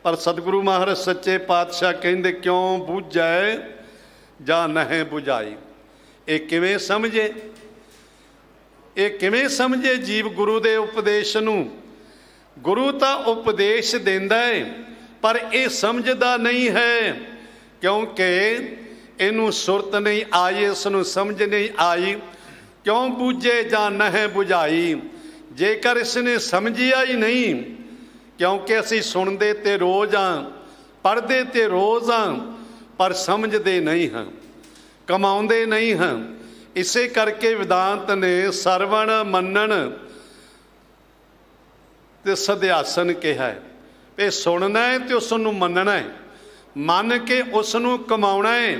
ਪਰ ਸਤਿਗੁਰੂ ਮਹਾਰਾਜ ਸੱਚੇ ਪਾਤਸ਼ਾਹ ਕਹਿੰਦੇ, ਕਿਉਂ ਬੁਝੈ ਜਾਂ ਨਹੀਂ ਬੁਝਾਈ। ਇਹ ਕਿਵੇਂ ਸਮਝੇ, ਇਹ ਕਿਵੇਂ ਸਮਝੇ ਜੀਵ ਗੁਰੂ ਦੇ ਉਪਦੇਸ਼ ਨੂੰ। ਗੁਰੂ ਤਾਂ ਉਪਦੇਸ਼ ਦਿੰਦਾ ਹੈ ਪਰ ਇਹ ਸਮਝਦਾ ਨਹੀਂ ਹੈ, ਕਿਉਂਕਿ ਇਹਨੂੰ ਸੁਰਤ ਨਹੀਂ ਆਈ, ਇਸ ਨੂੰ ਸਮਝ ਨਹੀਂ ਆਈ। ਕਿਉਂ ਬੁਝੇ ਜਾਂ ਨਹੀਂ ਬੁਝਾਈ, ਜੇਕਰ ਇਸ ਨੇ ਸਮਝਿਆ ਹੀ ਨਹੀਂ, ਕਿਉਂਕਿ ਅਸੀਂ ਸੁਣਦੇ ਤੇ ਰੋਜ਼ ਹਾਂ, ਪੜ੍ਹਦੇ ਤੇ ਰੋਜ਼ ਹਾਂ, ਪਰ ਸਮਝਦੇ ਨਹੀਂ ਹਾਂ, ਕਮਾਉਂਦੇ ਨਹੀਂ ਹਾਂ। ਇਸੇ ਕਰਕੇ ਵਿਦਾਂਤ ਨੇ ਸਰਵਣ ਮੰਨਣ ਤੇ ਸਧਿਆਸਨ ਕਿਹਾ ਹੈ। ਇਹ ਸੁਣਨਾ ਹੈ ਤੇ ਉਸ ਨੂੰ ਮੰਨਣਾ ਹੈ, ਮੰਨ ਕੇ ਉਸ ਨੂੰ ਕਮਾਉਣਾ ਹੈ।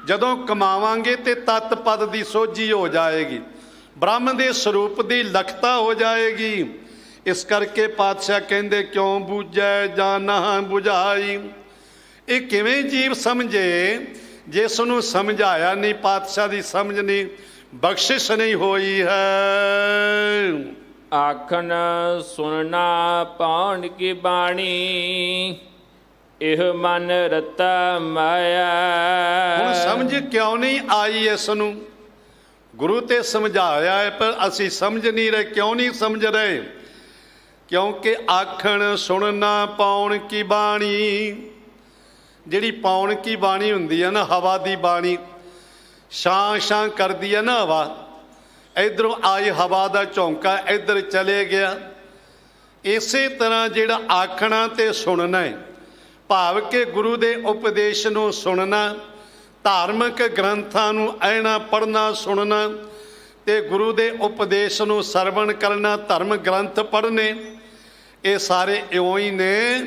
ਜਦੋਂ ਕਮਾਵਾਂਗੇ ਤੇ ਤਤ ਪਦ ਦੀ ਸੋਝੀ ਹੋ ਜਾਏਗੀ, ਬ੍ਰਹਮ ਦੇ ਸਰੂਪ ਦੀ ਲਖਤਾ ਹੋ ਜਾਏਗੀ। ਇਸ ਕਰਕੇ ਪਾਤਸ਼ਾਹ ਕਹਿੰਦੇ, ਕਿਉਂ ਬੁਝੈ ਜਾਂ ਨਾ ਬੁਝਾਈ। ਇਹ ਕਿਵੇਂ ਜੀਵ ਸਮਝੇ ਜਿਸ ਨੂੰ ਸਮਝਾਇਆ ਨਹੀਂ, ਪਾਤਸ਼ਾਹ ਦੀ ਸਮਝ ਨਹੀਂ, ਬਖਸ਼ਿਸ਼ ਨਹੀਂ ਹੋਈ ਹੈ। ਆਖਣ ਸੁਣਨਾ ਪਾਉਣ ਕੀ ਬਾਣੀ, ਇਹ ਮਨ ਰਤਾ ਮਾਇਆ। ਹੁਣ ਸਮਝ ਕਿਉਂ ਨਹੀਂ ਆਈ ਇਸ ਨੂੰ। ਗੁਰੂ ਤੇ ਸਮਝਾਇਆ ਹੈ ਪਰ ਅਸੀਂ ਸਮਝ ਨਹੀਂ ਰਹੇ। ਕਿਉਂ ਨਹੀਂ ਸਮਝ ਰਹੇ? ਕਿਉਂਕਿ ਆਖਣ ਸੁਣਨਾ ਪਾਉਣ ਕੀ ਬਾਣੀ, ਜਿਹੜੀ ਪਾਉਣ ਕੀ ਬਾਣੀ ਹੁੰਦੀ ਹੈ ਨਾ, ਹਵਾ ਦੀ ਬਾਣੀ, ਛਾਂ ਛਾਂ ਕਰਦੀ ਹੈ ਨਾ ਹਵਾ, ਇੱਧਰੋਂ ਆਈ ਹਵਾ ਦਾ ਝੋਂਕਾ ਇੱਧਰ ਚਲੇ ਗਿਆ। ਇਸੇ ਤਰ੍ਹਾਂ ਜਿਹੜਾ ਆਖਣਾ ਤੇ ਸੁਣਨਾ ਹੈ, ਭਾਵ ਕਿ ਗੁਰੂ ਦੇ ਉਪਦੇਸ਼ ਨੂੰ ਸੁਣਨਾ, ਧਾਰਮਿਕ ਗ੍ਰੰਥਾਂ ਨੂੰ ਐਣਾ ਪੜ੍ਹਨਾ ਸੁਣਨਾ ਤੇ ਗੁਰੂ ਦੇ ਉਪਦੇਸ਼ ਨੂੰ ਸਰਵਣ ਕਰਨਾ, ਧਰਮ ਗ੍ਰੰਥ ਪੜ੍ਹਨੇ, ਇਹ ਸਾਰੇ ਇਉਂ ਹੀ ਨੇ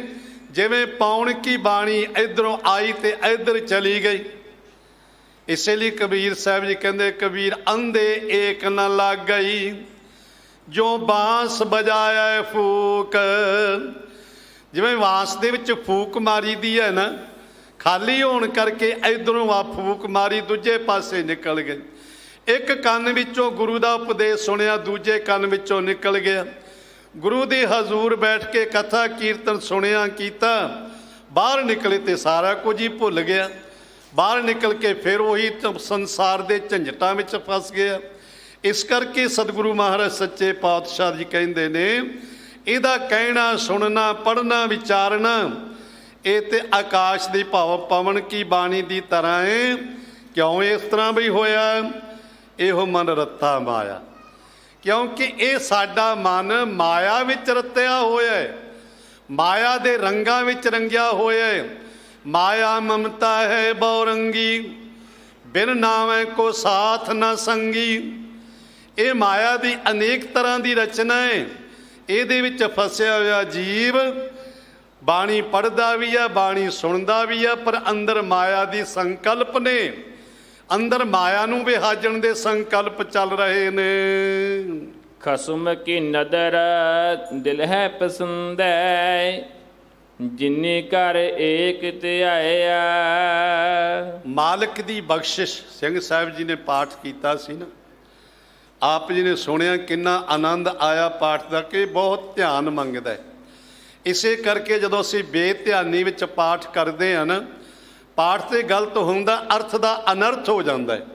ਜਿਵੇਂ ਪਾਉਣ ਕੀ ਬਾਣੀ ਇੱਧਰੋਂ ਆਈ ਤੇ ਇੱਧਰ ਚਲੀ ਗਈ। ਇਸੇ ਲਈ ਕਬੀਰ ਸਾਹਿਬ ਜੀ ਕਹਿੰਦੇ, ਕਬੀਰ ਅੰਧੇ ਏਕ ਨਾ ਲੱਗ ਗਈ, ਜੋ ਬਾਂਸ ਬਜਾਇਆ ਫੂਕ। ਜਿਵੇਂ ਬਾਂਸ ਦੇ ਵਿੱਚ ਫੂਕ ਮਾਰੀ ਦੀ ਹੈ ਨਾ, ਖਾਲੀ ਹੋਣ ਕਰਕੇ ਇੱਧਰੋਂ ਆ ਫੂਕ ਮਾਰੀ, ਦੂਜੇ ਪਾਸੇ ਨਿਕਲ ਗਈ। ਇੱਕ ਕੰਨ ਵਿੱਚੋਂ ਗੁਰੂ ਦਾ ਉਪਦੇਸ਼ ਸੁਣਿਆ, ਦੂਜੇ ਕੰਨ ਵਿੱਚੋਂ ਨਿਕਲ ਗਿਆ। ਗੁਰੂ ਦੇ ਹਜ਼ੂਰ ਬੈਠ ਕੇ ਕਥਾ ਕੀਰਤਨ ਸੁਣਿਆ ਕੀਤਾ, ਬਾਹਰ ਨਿਕਲੇ ਤੇ ਸਾਰਾ ਕੁਝ ਹੀ ਭੁੱਲ ਗਿਆ। ਬਾਹਰ ਨਿਕਲ ਕੇ ਫਿਰ ਉਹੀ ਸੰਸਾਰ ਦੇ ਝੰਜਟਾਂ ਵਿੱਚ ਫਸ ਗਿਆ। ਇਸ ਕਰਕੇ ਸਤਿਗੁਰੂ ਮਹਾਰਾਜ ਸੱਚੇ ਪਾਤਸ਼ਾਹ ਜੀ ਕਹਿੰਦੇ ਨੇ, ਇਹਦਾ ਕਹਿਣਾ ਸੁਣਨਾ ਪੜ੍ਹਨਾ ਵਿਚਾਰਨਾ ਇਹ ਤੇ ਆਕਾਸ਼ ਦੀ ਭਾਵ ਪਵਨ ਕੀ ਬਾਣੀ ਦੀ ਤਰ੍ਹਾਂ ਹੈ। ਕਿਉਂ ਇਸ ਤਰ੍ਹਾਂ ਵੀ ਹੋਇਆ? ਇਹੋ ਮਨ ਰੱਤਾ ਮਾਇਆ, ਕਿਉਂਕਿ ਇਹ ਸਾਡਾ ਮਨ ਮਾਇਆ ਵਿੱਚ ਰਤਿਆ ਹੋਇਆ ਹੈ, ਮਾਇਆ ਦੇ ਰੰਗਾਂ ਵਿੱਚ ਰੰਗਿਆ ਹੋਇਆ ਹੈ। ਮਾਇਆ ਮਮਤਾ ਹੈ ਬਹੁਰੰਗੀ, ਬਿਨ ਨਾਵੇਂ ਕੋ ਸਾਥ ਨਾ ਸੰਗੀ। ਇਹ ਮਾਇਆ ਦੀ ਅਨੇਕ ਤਰ੍ਹਾਂ ਦੀ ਰਚਨਾ ਹੈ। ਇਹਦੇ ਵਿੱਚ ਫਸਿਆ ਹੋਇਆ ਜੀਵ ਬਾਣੀ ਪੜ੍ਹਦਾ ਵੀ ਆ, ਬਾਣੀ ਸੁਣਦਾ ਵੀ ਆ, ਪਰ ਅੰਦਰ ਮਾਇਆ ਦੀ ਸੰਕਲਪ ਨੇ, ਅੰਦਰ ਮਾਇਆ ਨੂੰ ਵਿਹਾਜਣ ਦੇ ਸੰਕਲਪ ਚੱਲ ਰਹੇ ਨੇ। ਖਸਮ ਕੀ ਨਦਰ ਦਿਲ ਹੈ ਪਸੰਦੈ, ਜਿਨੇ ਘਰ ਏਕ ਧਿਆਇਆ। ਮਾਲਕ ਦੀ ਬਖਸ਼ਿਸ਼ ਸਿੰਘ ਸਾਹਿਬ ਜੀ ਨੇ ਪਾਠ ਕੀਤਾ ਸੀ ਨਾ, ਆਪ ਜੀ ਨੇ ਸੁਣਿਆ, ਕਿੰਨਾ ਆਨੰਦ ਆਇਆ ਪਾਠ ਦਾ, ਕਿ ਬਹੁਤ ਧਿਆਨ ਮੰਗਦਾ ਹੈ। ਇਸੇ ਕਰਕੇ ਜਦੋਂ ਅਸੀਂ ਬੇਧਿਆਨੀ ਵਿੱਚ ਪਾਠ ਕਰਦੇ ਹਾਂ ਨਾ, ਪਾਠ ਤੇ ਗਲਤ ਹੁੰਦਾ, ਅਰਥ ਦਾ ਅਨਰਥ ਹੋ ਜਾਂਦਾ ਹੈ।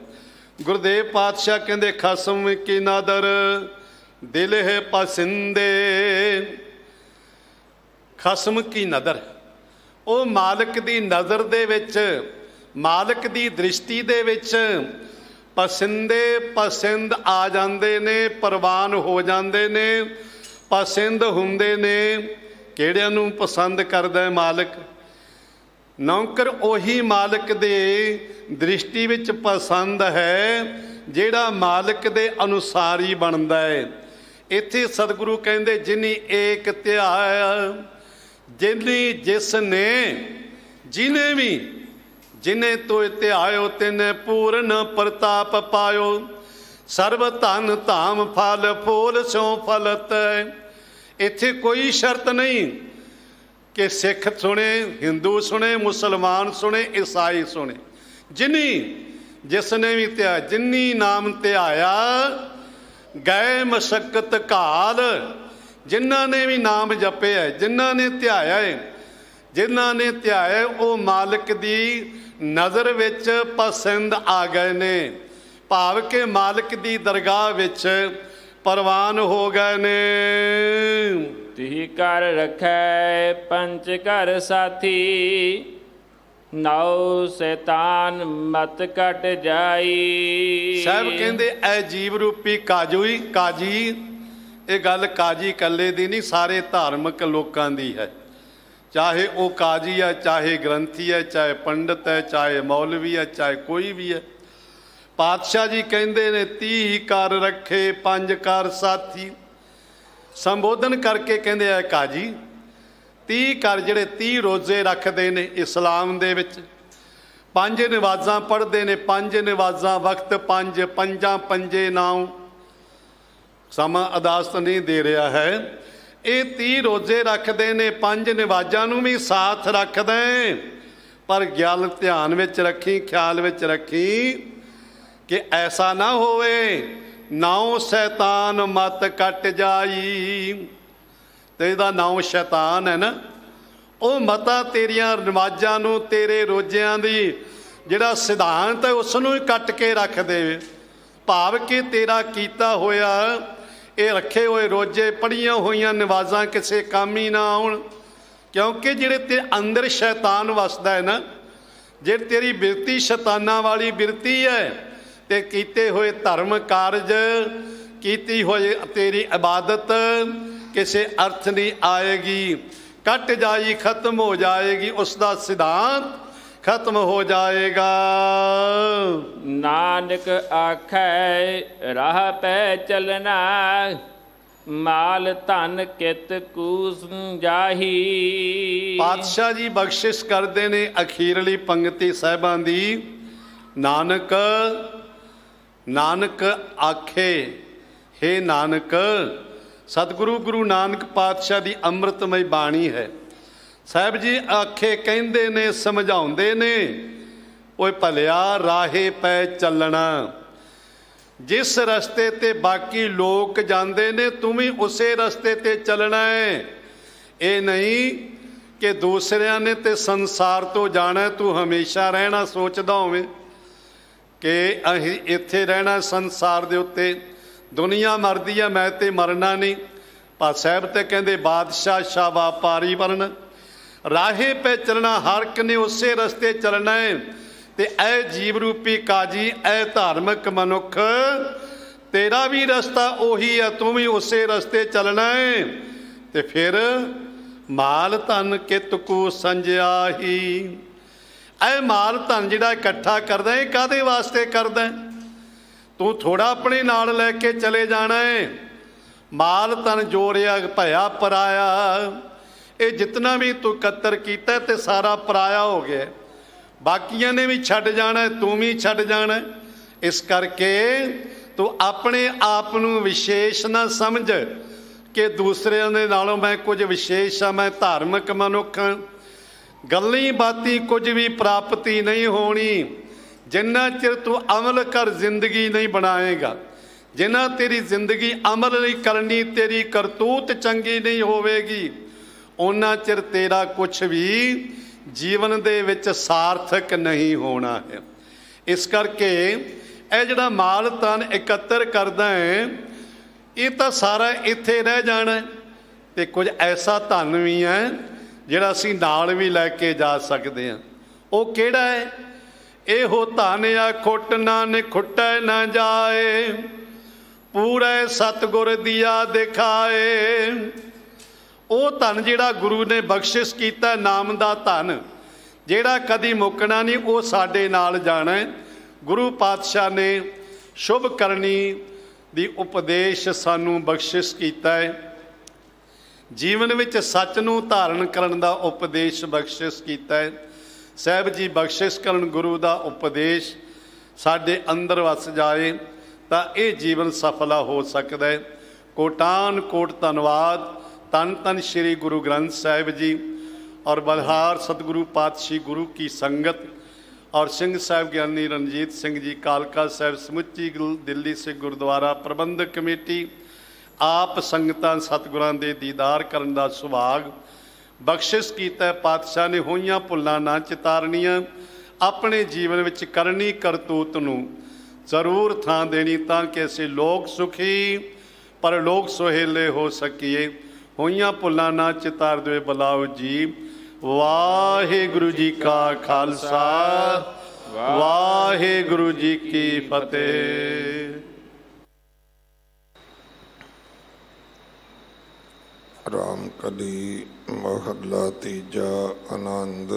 ਗੁਰਦੇਵ ਪਾਤਸ਼ਾਹ ਕਹਿੰਦੇ, ਖਸਮ ਕੀ ਨਦਰ ਦਿਲ ਹੈ ਪਸੰਦੇ। ਖਸਮ ਕੀ ਨਦਰ, ਉਹ ਮਾਲਕ ਦੀ ਨਜ਼ਰ ਦੇ ਵਿੱਚ, ਮਾਲਕ ਦੀ ਦ੍ਰਿਸ਼ਟੀ ਦੇ ਵਿੱਚ ਪਸੰਦੇ ਪਸੰਦ ਆ ਜਾਂਦੇ ਨੇ, ਪ੍ਰਵਾਨ ਹੋ ਜਾਂਦੇ ਨੇ, ਪਸੰਦ ਹੁੰਦੇ ਨੇ। ਕਿਹੜਿਆਂ ਨੂੰ ਪਸੰਦ ਕਰਦਾ ਹੈ ਮਾਲਕ? ਨੌਕਰ ਉਹੀ ਮਾਲਕ ਦੇ ਦ੍ਰਿਸ਼ਟੀ ਵਿੱਚ ਪਸੰਦ ਹੈ ਜਿਹੜਾ ਮਾਲਕ ਦੇ ਅਨੁਸਾਰ ਹੀ ਬਣਦਾ ਹੈ। ਇੱਥੇ ਸਤਿਗੁਰੂ ਕਹਿੰਦੇ ਜਿਨੀ ਏਕ ਧਿਆਇਆ, ਜਿਸ ਨੇ ਜਿਨੇ ਵੀ ਜਿਨੇ ਤੋਇ ਧਿਆਇਓ ਤਿਨੇ ਪੂਰਨ ਪ੍ਰਤਾਪ ਪਾਇਓ। ਸਰਬ ਧਨ ਧਾਮ ਫਲ ਫੂਲ ਸਿਉ ਫਲਤ। ਇੱਥੇ ਕੋਈ ਸ਼ਰਤ ਨਹੀਂ ਕਿ ਸਿੱਖ ਸੁਣੇ, ਹਿੰਦੂ ਸੁਣੇ, ਮੁਸਲਮਾਨ ਸੁਣੇ, ਈਸਾਈ ਸੁਣੇ। ਜਿਸ ਨੇ ਵੀ ਧਿਆ, ਜਿਨੀ ਨਾਮ ਧਿਆਇਆ ਗਏ ਮਸ਼ੱਕਤ ਕਾਲ। ਜਿਨ੍ਹਾਂ ਨੇ ਵੀ ਨਾਮ ਜਪਿਆ, ਜਿਨ੍ਹਾਂ ਨੇ ਧਿਆਇਆ ਹੈ, ਜਿਨ੍ਹਾਂ ਨੇ ਧਿਆਇਆ ਉਹ ਮਾਲਕ ਦੀ ਨਜ਼ਰ ਵਿੱਚ ਪਸੰਦ ਆ ਗਏ ਨੇ, ਭਾਵ ਕਿ ਮਾਲਕ ਦੀ ਦਰਗਾਹ ਵਿੱਚ ਪ੍ਰਵਾਨ ਹੋ ਗਏ ਨੇ। ਤਿਹ ਕਰ ਰਖੈ ਪੰਚ ਘਰ ਸਾਥੀ, ਨਾਉ ਸ਼ੈਤਾਨ ਮਤ ਕਟ ਜਾਈ। ਸਾਹਿਬ ਕਹਿੰਦੇ ਐ ਜੀਵ ਰੂਪੀ ਕਾਜੀ, ਇਹ ਗੱਲ ਕਾਜੀ ਇਕੱਲੇ ਦੀ ਨਹੀਂ, ਸਾਰੇ ਧਾਰਮਿਕ ਲੋਕਾਂ ਦੀ ਹੈ। ਚਾਹੇ ਉਹ ਕਾਜੀ ਹੈ, ਚਾਹੇ ਗ੍ਰੰਥੀ ਹੈ, ਚਾਹੇ ਪੰਡਤ ਹੈ, ਚਾਹੇ ਮੌਲਵੀ ਹੈ, ਚਾਹੇ ਕੋਈ ਵੀ ਹੈ। ਪਾਤਸ਼ਾਹ ਜੀ ਕਹਿੰਦੇ ਨੇ 30 ਕਰ ਰੱਖੇ ਪੰਜ ਕਰ ਸਾਥੀ। ਸੰਬੋਧਨ ਕਰਕੇ ਕਹਿੰਦੇ ਆ ਕਾਜੀ 30 ਕਰ, ਜਿਹੜੇ 30 ਰੋਜ਼ੇ ਰੱਖਦੇ ਨੇ ਇਸਲਾਮ ਦੇ ਵਿੱਚ, 5 ਨਮਾਜ਼ਾਂ ਪੜ੍ਹਦੇ ਨੇ, 5 ਨਮਾਜ਼ਾਂ ਵਕਤ 5, ਪੰਜਾਂ ਪੰਜੇ ਨਾਉ। ਸਮਾਂ ਅਦਾਸਤ ਨਹੀਂ ਦੇ ਰਿਹਾ ਹੈ। ਇਹ 30 ਰੋਜ਼ੇ ਰੱਖਦੇ ਨੇ, 5 ਨਮਾਜ਼ਾਂ ਨੂੰ ਵੀ ਸਾਥ ਰੱਖਦੇ। ਪਰ ਗੱਲ ਧਿਆਨ ਵਿੱਚ ਰੱਖੀ, ਖਿਆਲ ਵਿੱਚ ਰੱਖੀ ਕਿ ਐਸਾ ਨਾ ਹੋਵੇ ਨਾਉ ਸ਼ੈਤਾਨ ਮਤ ਕੱਟ ਜਾਈ। ਤੇ ਇਹਦਾ ਨਾਉ ਸ਼ੈਤਾਨ ਹੈ ਨਾ, ਉਹ ਮਤਾਂ ਤੇਰੀਆਂ ਨਮਾਜ਼ਾਂ ਨੂੰ, ਤੇਰੇ ਰੋਜ਼ਿਆਂ ਦੀ ਜਿਹੜਾ ਸਿਧਾਂਤ ਹੈ ਉਸ ਨੂੰ ਹੀ ਕੱਟ ਕੇ ਰੱਖ ਦੇਵੇ। ਭਾਵ ਕਿ ਤੇਰਾ ਕੀਤਾ ਹੋਇਆ, ਇਹ ਰੱਖੇ ਹੋਏ ਰੋਜ਼ੇ, ਪੜ੍ਹੀਆਂ ਹੋਈਆਂ ਨਮਾਜ਼ਾਂ ਕਿਸੇ ਕੰਮ ਹੀ ਨਾ ਆਉਣ। ਕਿਉਂਕਿ ਜਿਹੜੇ ਤੇ ਅੰਦਰ ਸ਼ੈਤਾਨ ਵਸਦਾ ਹੈ ਨਾ, ਜਿਹੜੀ ਤੇਰੀ ਬਿਰਤੀ ਸ਼ੈਤਾਨਾਂ ਵਾਲੀ ਬਿਰਤੀ ਹੈ, ਤੇ ਕੀਤੇ ਹੋਏ ਧਰਮ ਕਾਰਜ, ਕੀਤੀ ਹੋਈ ਤੇਰੀ ਇਬਾਦਤ ਕਿਸੇ ਅਰਥ ਨਹੀਂ ਆਏਗੀ, ਕੱਟ ਜਾਈ, ਖਤਮ ਹੋ ਜਾਏਗੀ, ਉਸ ਦਾ ਸਿਧਾਂਤ ਖਤਮ ਹੋ ਜਾਏਗਾ। ਨਾਨਕ ਆਖੈ ਰਾਹ ਪੈ ਚਲਣਾ, ਮਾਲ ਧਨ ਕਿਤ ਕੂਸ ਜਾਹੀ। ਪਾਤਸ਼ਾਹ ਜੀ ਬਖਸ਼ਿਸ਼ ਕਰਦੇ ਨੇ ਅਖੀਰਲੀ ਪੰਗਤੀ ਸਾਹਿਬਾਂ ਦੀ। ਨਾਨਕ ਆਖੇ, ਹੇ ਨਾਨਕ। ਸਤਿਗੁਰੂ ਗੁਰੂ ਨਾਨਕ ਪਾਤਸ਼ਾਹ ਦੀ ਅੰਮ੍ਰਿਤਮਈ ਬਾਣੀ ਹੈ। ਸਾਹਿਬ ਜੀ ਆਖੇ ਕਹਿੰਦੇ ਨੇ, ਸਮਝਾਉਂਦੇ ਨੇ, ਓਏ ਭਲਿਆ ਰਾਹੇ ਪੈ ਚੱਲਣਾ। ਜਿਸ ਰਸਤੇ ਤੇ ਬਾਕੀ ਲੋਕ ਜਾਂਦੇ ਨੇ ਤੂੰ ਵੀ ਉਸੇ ਰਸਤੇ ਤੇ ਚੱਲਣਾ ਹੈ। ਇਹ ਨਹੀਂ ਕਿ ਦੂਸਰਿਆਂ ਨੇ ਤੇ ਸੰਸਾਰ ਤੋਂ ਜਾਣਾ, ਤੂੰ ਹਮੇਸ਼ਾ ਰਹਿਣਾ ਸੋਚਦਾ ਹੋਵੇਂ ਕਿ ਅਸੀਂ ਇੱਥੇ ਰਹਿਣਾ ਸੰਸਾਰ ਦੇ ਉੱਤੇ, ਦੁਨੀਆ ਮਰਦੀ ਆ, ਮੈਂ ਤੇ ਮਰਨਾ ਨਹੀਂ। ਪਰ ਸਾਹਿਬ ਤੇ ਕਹਿੰਦੇ ਬਾਦਸ਼ਾਹ ਸ਼ਾਹ ਵਪਾਰੀ ਬਣਨਾ, ਰਾਹੇ ਪੈ ਚੱਲਣਾ, ਹਰ ਇੱਕ ਨੇ ਉਸੇ ਰਸਤੇ ਚੱਲਣਾ ਹੈ। ਤੇ ਐ ਜੀਵ ਰੂਪੀ ਕਾਜੀ, ਐ ਧਾਰਮਿਕ ਮਨੁੱਖ, ਤੇਰਾ ਵੀ ਰਸਤਾ ਉਹੀ ਹੈ, ਤੂੰ ਵੀ ਉਸੇ ਰਸਤੇ ਚੱਲਣਾ ਹੈ। ਤੇ ਫਿਰ ਮਾਲ ਧਨ ਕਿਤ ਕੂ ਸੰਜਿਆਹੀ। ਐ ਮਾਲ ਧਨ ਜਿਹੜਾ ਇਕੱਠਾ ਕਰਦਾ, ਇਹ ਕਾਹਦੇ ਵਾਸਤੇ ਕਰਦਾ? ਤੂੰ ਥੋੜਾ ਆਪਣੇ ਨਾਲ ਲੈ ਕੇ ਚਲੇ ਜਾਣਾ ਹੈ। ਮਾਲ ਧਨ ਜੋੜਿਆ ਭਇਆ ਪਰਾਇਆ, ਇਹ ਜਿਤਨਾ ਵੀ ਤੂੰ ਇਕੱਤਰ ਕੀਤਾ ਤੇ ਸਾਰਾ ਪਰਾਇਆ ਹੋ ਗਿਆ। ਬਾਕੀਆਂ ਨੇ ਵੀ ਛੱਡ ਜਾਣਾ, ਤੂੰ ਵੀ ਛੱਡ ਜਾਣਾ। ਇਸ ਕਰਕੇ ਤੂੰ ਆਪਣੇ ਆਪ ਨੂੰ ਵਿਸ਼ੇਸ਼ ਨਾ ਸਮਝ ਕਿ ਦੂਸਰਿਆਂ ਦੇ ਨਾਲੋਂ ਮੈਂ ਕੁਝ ਵਿਸ਼ੇਸ਼ ਹਾਂ, ਮੈਂ ਧਾਰਮਿਕ ਮਨੁੱਖ ਹਾਂ। ਗੱਲੀ ਬਾਤੀ ਕੁਝ ਵੀ ਪ੍ਰਾਪਤੀ ਨਹੀਂ ਹੋਣੀ ਜਿੰਨਾ ਚਿਰ ਤੂੰ ਅਮਲ ਕਰ ਜ਼ਿੰਦਗੀ ਨਹੀਂ ਬਣਾਏਗਾ। ਜਿੰਨਾ ਤੇਰੀ ਜ਼ਿੰਦਗੀ ਅਮਲ ਨਹੀਂ ਕਰਨੀ, ਤੇਰੀ ਕਰਤੂਤ ਚੰਗੀ ਨਹੀਂ ਹੋਵੇਗੀ, ਉਹਨਾਂ ਚਿਰ ਤੇਰਾ ਕੁਛ ਵੀ ਜੀਵਨ ਦੇ ਵਿੱਚ ਸਾਰਥਕ ਨਹੀਂ ਹੋਣਾ ਹੈ। ਇਸ ਕਰਕੇ ਇਹ ਜਿਹੜਾ ਮਾਲ ਧਨ ਇਕੱਤਰ ਕਰਦਾ ਹੈ, ਇਹ ਤਾਂ ਸਾਰਾ ਇੱਥੇ ਰਹਿ ਜਾਣਾ। ਤੇ ਕੁਝ ਐਸਾ ਧਨ ਵੀ ਹੈ ਜਿਹੜਾ ਅਸੀਂ ਨਾਲ ਵੀ ਲੈ ਕੇ ਜਾ ਸਕਦੇ ਹਾਂ। ਉਹ ਕਿਹੜਾ ਹੈ? ਇਹੋ ਧਨ ਆ ਖੁੱਟ ਨਾਨਕ ਖੁੱਟੈ ਨਾ ਜਾਏ, ਪੂਰੇ ਸਤਿਗੁਰ ਦੀਆ ਦਿਖਾਏ। ਉਹ ਧਨ ਜਿਹੜਾ ਗੁਰੂ ਨੇ ਬਖਸ਼ਿਸ਼ ਕੀਤਾ, ਨਾਮ ਦਾ ਧਨ ਜਿਹੜਾ ਕਦੀ ਮੁੱਕਣਾ ਨਹੀਂ, ਉਹ ਸਾਡੇ ਨਾਲ ਜਾਣਾ। ਗੁਰੂ ਪਾਤਸ਼ਾਹ ਨੇ ਸ਼ੁਭ ਕਰਨੀ ਦੀ ਉਪਦੇਸ਼ ਸਾਨੂੰ ਬਖਸ਼ਿਸ਼ ਕੀਤਾ ਹੈ। ਜੀਵਨ ਵਿੱਚ ਸੱਚ ਨੂੰ ਧਾਰਨ ਕਰਨ ਦਾ ਉਪਦੇਸ਼ ਬਖਸ਼ਿਸ਼ ਕੀਤਾ ਹੈ। ਸਾਹਿਬ ਜੀ ਬਖਸ਼ਿਸ਼ ਕਰਨ ਗੁਰੂ ਦਾ ਉਪਦੇਸ਼ ਸਾਡੇ ਅੰਦਰ ਵਸ ਜਾਏ ਤਾਂ ਇਹ ਜੀਵਨ ਸਫਲਾ ਹੋ ਸਕਦਾ ਹੈ। ਕੋਟਾਨ ਕੋਟ ਧੰਨਵਾਦ। ਧੰਨ ਧੰਨ ਸ਼੍ਰੀ ਗੁਰੂ ਗ੍ਰੰਥ ਸਾਹਿਬ ਜੀ और बलहार सतगुरु पातशाही गुरु की संगत और सिंह साहब ज्ञानी रणजीत सिंह जी कालका साहब समुची दिल्ली से गुरुद्वारा प्रबंधक कमेटी आप संगतां सतगुरां दे दीदार करन दा सुभाग बख्शिश कीता। पातशाह ने होईयां भुल्लां ना चितारनियां, अपने जीवन विच करनी करतूत नूं जरूर थां देनी तां कि असीं लोक सुखी पर लोक सुहेले हो सकीए। होईयां भुल्लां ना चितार दे बलाओ जी। वाहिगुरु जी का खालसा वाहिगुरु जी की फतेह। रामकली महला तीजा। आनंद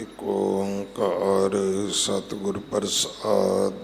एक ओंकार सतगुर प्रसाद।